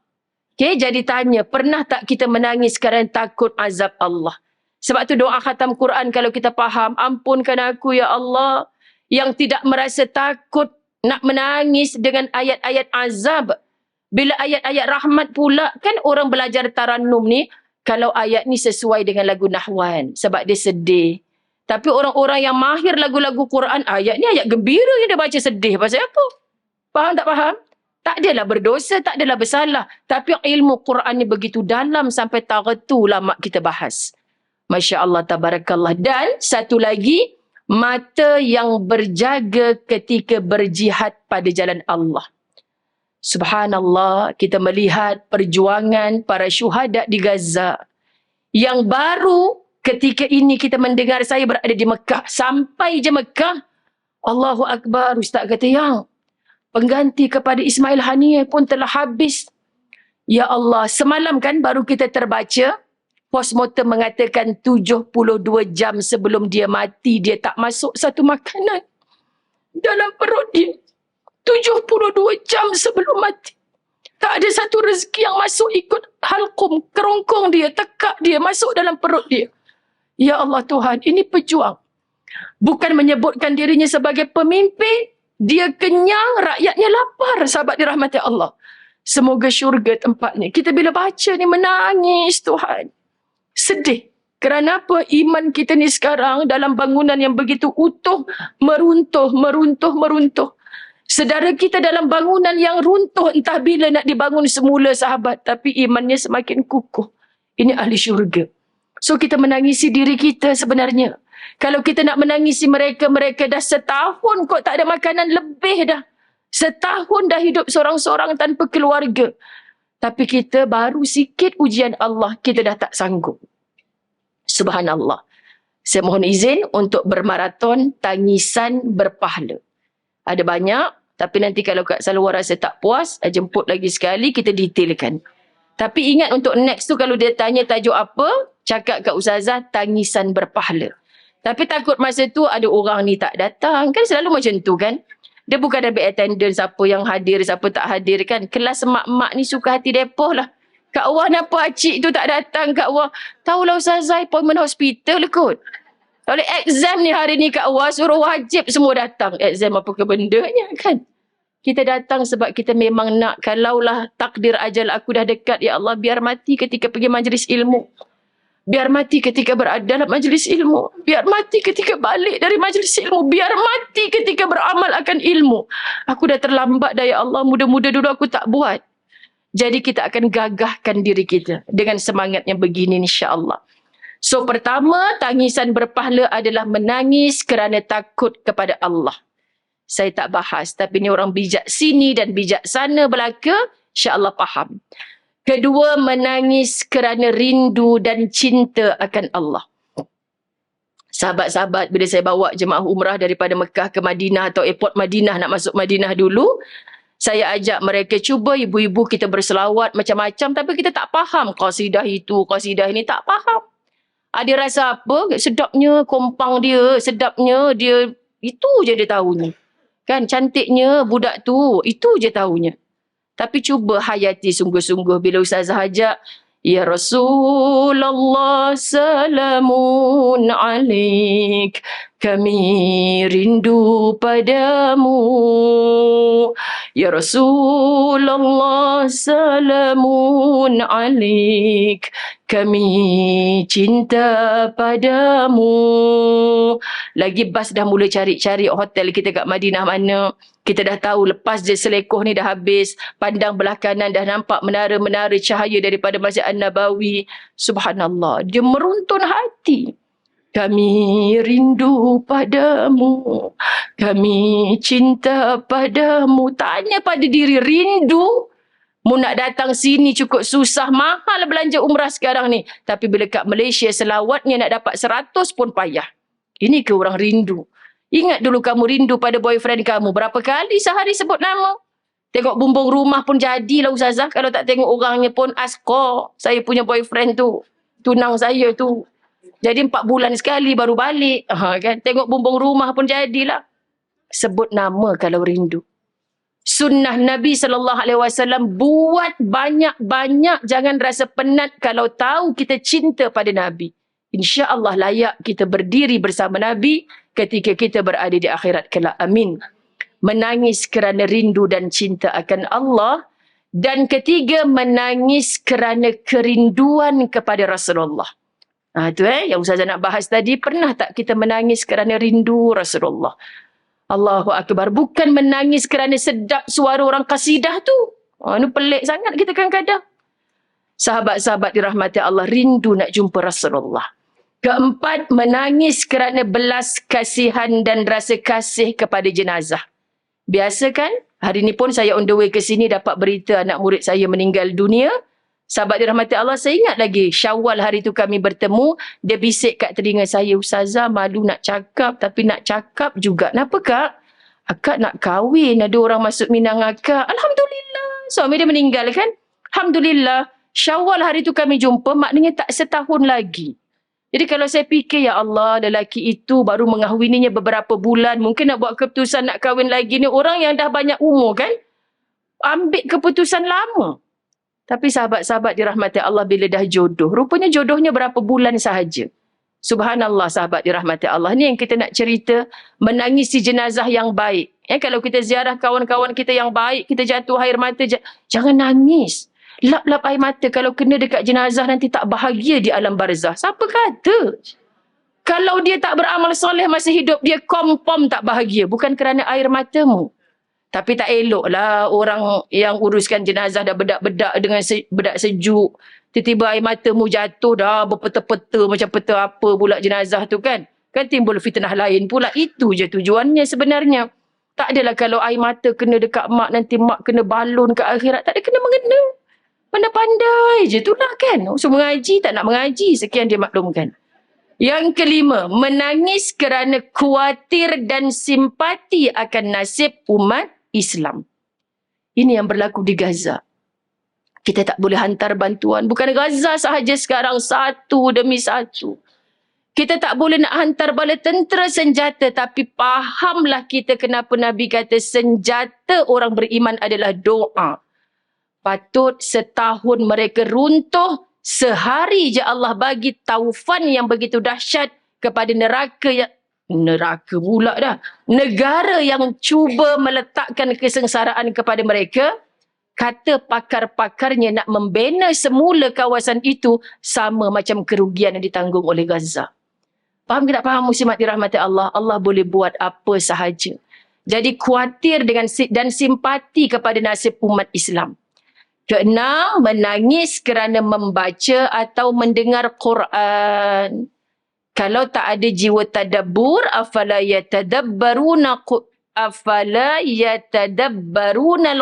Okay, jadi tanya, pernah tak kita menangis kerana takut azab Allah? Sebab tu doa khatam Quran kalau kita faham, ampunkan aku ya Allah yang tidak merasa takut nak menangis dengan ayat-ayat azab. Bila ayat-ayat rahmat pula, kan orang belajar tarannum ni, kalau ayat ni sesuai dengan lagu Nahwan, sebab dia sedih. Tapi orang-orang yang mahir lagu-lagu Quran, ayat ni ayat gembira yang dia baca sedih. Pasal apa? Faham tak faham? Tak adalah berdosa, tak adalah bersalah. Tapi ilmu Quran ni begitu dalam sampai taretu lama kita bahas. Masya Allah, tabarakallah. Dan satu lagi, mata yang berjaga ketika berjihad pada jalan Allah. Subhanallah, kita melihat perjuangan para syuhada di Gaza. Yang baru ketika ini kita mendengar, saya berada di Mekah. Sampai je Mekah, Allahu Akbar, Ustaz kata, yang pengganti kepada Ismail Haniyeh pun telah habis. Ya Allah, semalam kan baru kita terbaca, postmortem mengatakan 72 jam sebelum dia mati, dia tak masuk satu makanan dalam perut dia. 72 jam sebelum mati. Tak ada satu rezeki yang masuk ikut halqum, kerongkong dia, tekak dia, masuk dalam perut dia. Ya Allah Tuhan, ini pejuang. Bukan menyebutkan dirinya sebagai pemimpin, dia kenyang, rakyatnya lapar, sahabat dirahmati Allah. Semoga syurga tempatnya. Kita bila baca ni menangis Tuhan. Sedih. Kerana apa? Iman kita ni sekarang dalam bangunan yang begitu utuh, meruntuh. Saudara kita dalam bangunan yang runtuh, entah bila nak dibangun semula sahabat. Tapi imannya semakin kukuh. Ini ahli syurga. So kita menangisi diri kita sebenarnya. Kalau kita nak menangisi mereka, mereka dah setahun kok tak ada makanan lebih dah. Setahun dah hidup seorang-seorang tanpa keluarga. Tapi kita baru sikit ujian Allah, kita dah tak sanggup. Subhanallah. Saya mohon izin untuk bermaraton tangisan berpahala. Ada banyak, tapi nanti kalau Kak Salwa rasa tak puas, jemput lagi sekali, kita detailkan. Tapi ingat untuk next tu kalau dia tanya tajuk apa, cakap kat Ustazah tangisan berpahala. Tapi takut masa tu ada orang ni tak datang. Kan selalu macam tu kan. Dia bukan ambil attendance siapa yang hadir, siapa tak hadir kan. Kelas mak-mak ni suka hati depoh lah. Kak Wah kenapa acik tu tak datang Kak Wah? Tahulah Ustazah appointment hospital kot. Oleh exam ni hari ni Kak Wah suruh wajib semua datang. Exam apa ke bendanya kan. Kita datang sebab kita memang nak. Kalaulah takdir ajal aku dah dekat. Ya Allah biar mati ketika pergi majlis ilmu. Biar mati ketika berada dalam majlis ilmu. Biar mati ketika balik dari majlis ilmu. Biar mati ketika beramal akan ilmu. Aku dah terlambat dah ya Allah. Muda-muda dulu aku tak buat. Jadi kita akan gagahkan diri kita. Dengan semangat yang begini insya-Allah. So pertama, tangisan berpahala adalah menangis kerana takut kepada Allah. Saya tak bahas. Tapi ni orang bijak sini dan bijak sana belaka. InsyaAllah faham. Kedua, menangis kerana rindu dan cinta akan Allah. Sahabat-sahabat, bila saya bawa jemaah umrah daripada Mekah ke Madinah atau airport Madinah, nak masuk Madinah dulu, saya ajak mereka cuba ibu-ibu kita berselawat macam-macam, tapi kita tak faham qasidah itu, qasidah ini, tak faham. Ada rasa apa? Sedapnya kompang dia, sedapnya dia, itu je dia tahunya. Kan, cantiknya budak tu, itu je tahunya. Tapi cuba hayati sungguh-sungguh bila Ustazah ajak, Ya Rasulullah salamun alaik, kami rindu padamu. Ya Rasulullah salamun alaik, kami cinta padamu. Lagi bas dah mula cari-cari hotel kita kat Madinah mana. Kita dah tahu lepas je selekoh ni dah habis. Pandang belah kanan dah nampak menara-menara cahaya daripada Masjid An-Nabawi. Subhanallah. Dia meruntun hati. Kami rindu padamu. Kami cinta padamu. Tanya pada diri, rindu? Mu nak datang sini cukup susah. Mahal belanja umrah sekarang ni. Tapi bila kat Malaysia selawatnya nak dapat 100 pun payah. Ini ke orang rindu? Ingat dulu kamu rindu pada boyfriend kamu. Berapa kali sehari sebut nama? Tengok bumbung rumah pun jadilah Ustazah. Kalau tak tengok orangnya pun askor. Saya punya boyfriend tu. Tunang saya tu. Jadi 4 bulan sekali baru balik. Kan? Tengok bumbung rumah pun jadilah. Sebut nama kalau rindu. Sunnah Nabi SAW buat banyak-banyak. Jangan rasa penat kalau tahu kita cinta pada Nabi. InsyaAllah layak kita berdiri bersama Nabi ketika kita berada di akhirat kelak. Amin. Menangis kerana rindu dan cinta akan Allah. Dan ketiga, menangis kerana kerinduan kepada Rasulullah. Itu yang Ustazah nak bahas tadi. Pernah tak kita menangis kerana rindu Rasulullah? Allahu Akbar. Bukan menangis kerana sedap suara orang kasidah tu. Ini pelik sangat kita kadang-kadang. Sahabat-sahabat dirahmati Allah, rindu nak jumpa Rasulullah. Keempat, menangis kerana belas kasihan dan rasa kasih kepada jenazah. Biasa kan? Hari ni pun saya on the way ke sini dapat berita anak murid saya meninggal dunia. Sahabat dirahmati Allah, saya ingat lagi Syawal hari tu kami bertemu. Dia bisik kat telinga saya, Ustazah malu nak cakap tapi nak cakap juga. Kenapa Kak? Akak nak kahwin, ada orang masuk minang akak. Alhamdulillah. Suami dia meninggal kan? Alhamdulillah. Syawal hari tu kami jumpa, maknanya tak setahun lagi. Jadi kalau saya fikir, ya Allah, lelaki itu baru mengahwininya beberapa bulan. Mungkin nak buat keputusan nak kahwin lagi ni. Orang yang dah banyak umur kan? Ambil keputusan lama. Tapi sahabat-sahabat dirahmati Allah bila dah jodoh. Rupanya jodohnya berapa bulan sahaja. Subhanallah sahabat dirahmati Allah. Ni yang kita nak cerita. Menangisi jenazah yang baik. Kalau kita ziarah kawan-kawan kita yang baik, kita jatuh air mata. Jangan nangis. Lap-lap air mata kalau kena dekat jenazah nanti tak bahagia di alam barzah. Siapa kata? Kalau dia tak beramal soleh masa hidup, dia confirm tak bahagia. Bukan kerana air matamu. Tapi tak eloklah orang yang uruskan jenazah dah bedak-bedak dengan bedak sejuk. Tiba-tiba air matamu jatuh dah berpeta-peta macam peta apa pula jenazah tu kan. Kan timbul fitnah lain pula. Itu je tujuannya sebenarnya. Tak adalah kalau air mata kena dekat mak, nanti mak kena balon ke akhirat. Tak ada kena-mengena. Pandai-pandai je itulah kan. So mengaji, tak nak mengaji. Sekian dia maklumkan. Yang kelima, menangis kerana khawatir dan simpati akan nasib umat Islam. Ini yang berlaku di Gaza. Kita tak boleh hantar bantuan. Bukan Gaza sahaja sekarang, satu demi satu. Kita tak boleh nak hantar bala tentera senjata, tapi fahamlah kita kenapa Nabi kata senjata orang beriman adalah doa. Patut setahun mereka runtuh, sehari je Allah bagi taufan yang begitu dahsyat kepada neraka pula dah. Negara yang cuba meletakkan kesengsaraan kepada mereka, kata pakar-pakarnya nak membina semula kawasan itu sama macam kerugian yang ditanggung oleh Gaza. Faham ke tak faham muslimat dirahmati Allah? Allah boleh buat apa sahaja. Jadi khawatir dan simpati kepada nasib umat Islam. Keenam, menangis kerana membaca atau mendengar Quran. Kalau tak ada jiwa tadabbur, afala yatadabbaruna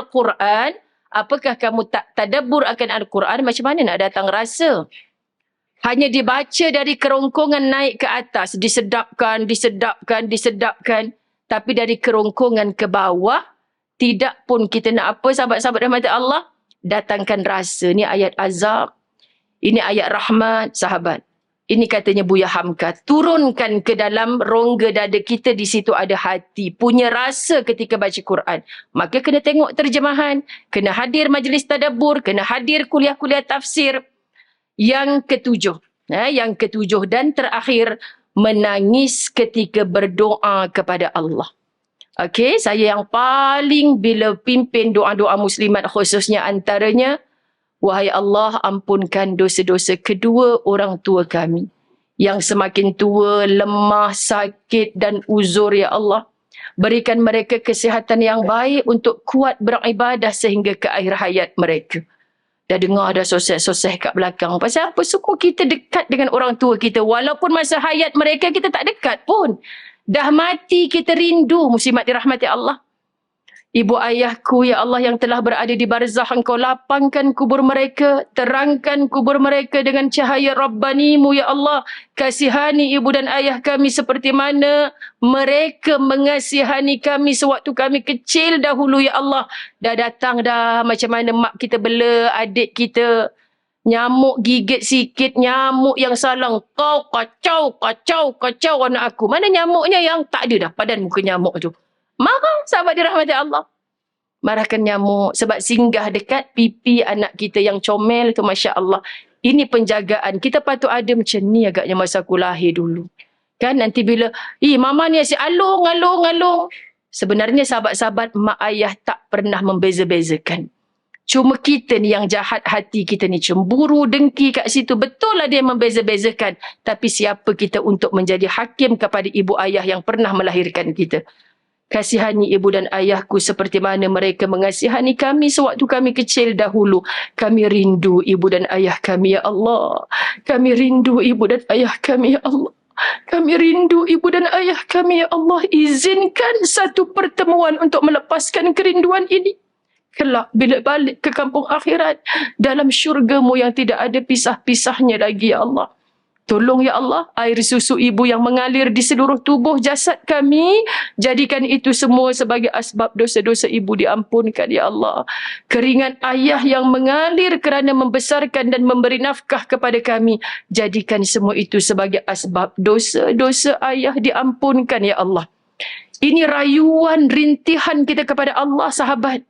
al-Quran? Apakah kamu tak tadabbur akan Al-Quran? Macam mana nak datang rasa? Hanya dibaca dari kerongkongan naik ke atas, disedapkan. Tapi dari kerongkongan ke bawah, tidak pun kita nak apa, sahabat-sahabat rahmat Allah? Datangkan rasa. Ni ayat azab. Ini ayat rahmat, sahabat. Ini katanya Buya Hamka. Turunkan ke dalam rongga dada kita, di situ ada hati. Punya rasa ketika baca Quran. Maka kena tengok terjemahan. Kena hadir majlis tadabbur. Kena hadir kuliah-kuliah tafsir. Yang ketujuh dan terakhir, menangis ketika berdoa kepada Allah. Okey, saya yang paling bila pimpin doa-doa muslimat khususnya antaranya, wahai Allah, ampunkan dosa-dosa kedua orang tua kami yang semakin tua, lemah, sakit dan uzur ya Allah. Berikan mereka kesihatan yang baik untuk kuat beribadah sehingga ke akhir hayat mereka. Dah dengar dah soseh-soseh kat belakang. Pasal apa? Semua kita dekat dengan orang tua kita. Walaupun masa hayat mereka kita tak dekat pun. Dah mati kita rindu, muslimat dirahmati Allah. Ibu ayahku ya Allah yang telah berada di barzah, Engkau lapangkan kubur mereka, terangkan kubur mereka dengan cahaya Rabbanimu ya Allah. Kasihani ibu dan ayah kami seperti mana mereka mengasihani kami sewaktu kami kecil dahulu ya Allah. Dah datang dah, macam mana mak kita bela adik kita, nyamuk gigit sikit, nyamuk yang salang, kacau anak aku. Mana nyamuknya yang tak ada dah padan muka nyamuk tu. Marah sahabat dirahmati Allah. Marahkan nyamuk sebab singgah dekat pipi anak kita yang comel tu, Masya Allah. Ini penjagaan. Kita patut ada macam ni agaknya masa aku lahir dulu. Kan nanti bila, mama ni asyik alung. Sebenarnya sahabat-sahabat, mak ayah tak pernah membeza-bezakan. Cuma kita ni yang jahat hati kita ni, cemburu, dengki kat situ. Betul lah dia membeza-bezakan. Tapi siapa kita untuk menjadi hakim kepada ibu ayah yang pernah melahirkan kita? Kasihani ibu dan ayahku seperti mana mereka mengasihani kami sewaktu kami kecil dahulu. Kami rindu ibu dan ayah kami ya Allah. Kami rindu ibu dan ayah kami ya Allah. Kami rindu ibu dan ayah kami ya Allah. Izinkan satu pertemuan untuk melepaskan kerinduan ini. Kelak bila balik ke kampung akhirat, dalam syurgamu yang tidak ada pisah-pisahnya lagi ya Allah. Tolong ya Allah, air susu ibu yang mengalir di seluruh tubuh jasad kami, jadikan itu semua sebagai asbab dosa-dosa ibu diampunkan ya Allah. Keringat ayah yang mengalir kerana membesarkan dan memberi nafkah kepada kami, jadikan semua itu sebagai asbab dosa-dosa ayah diampunkan ya Allah. Ini rayuan, rintihan kita kepada Allah, sahabat.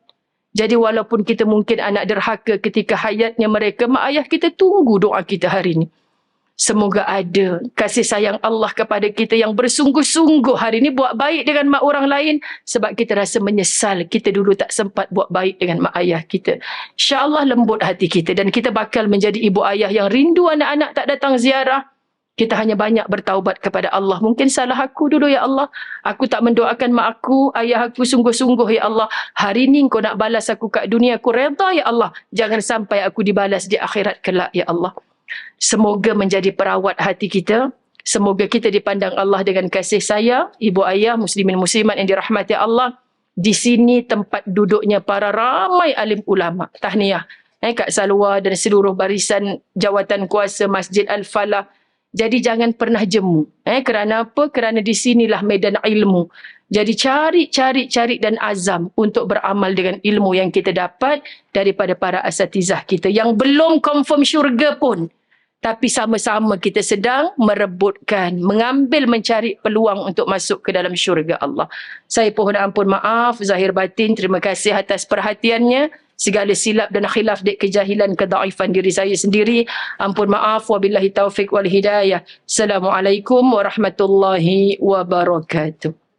Jadi walaupun kita mungkin anak derhaka ketika hayatnya mereka, mak ayah kita tunggu doa kita hari ini. Semoga ada kasih sayang Allah kepada kita yang bersungguh-sungguh hari ini buat baik dengan mak orang lain, sebab kita rasa menyesal kita dulu tak sempat buat baik dengan mak ayah kita. InsyaAllah lembut hati kita dan kita bakal menjadi ibu ayah yang rindu anak-anak tak datang ziarah. Kita hanya banyak bertaubat kepada Allah. Mungkin salah aku dulu ya Allah. Aku tak mendoakan mak aku, ayah aku sungguh-sungguh ya Allah. Hari ini kau nak balas aku kat dunia, aku reda ya Allah. Jangan sampai aku dibalas di akhirat kelak ya Allah. Semoga menjadi perawat hati kita. Semoga kita dipandang Allah dengan kasih sayang. Ibu ayah, muslimin muslimat yang dirahmati Allah. Di sini tempat duduknya para ramai alim ulama. Tahniah Kak Salwa dan seluruh barisan jawatan kuasa Masjid Al-Falah. Jadi jangan pernah jemu. Kerana apa? Kerana di sinilah medan ilmu. Jadi cari dan azam untuk beramal dengan ilmu yang kita dapat daripada para asatizah kita yang belum confirm syurga pun. Tapi sama-sama kita sedang merebutkan, mencari peluang untuk masuk ke dalam syurga Allah. Saya pohon ampun maaf, zahir batin, terima kasih atas perhatiannya. Segala silap dan khilaf dek kejahilan, kedaifan diri saya sendiri. Ampun maaf, wabillahi taufiq wal hidayah. Assalamualaikum warahmatullahi wabarakatuh.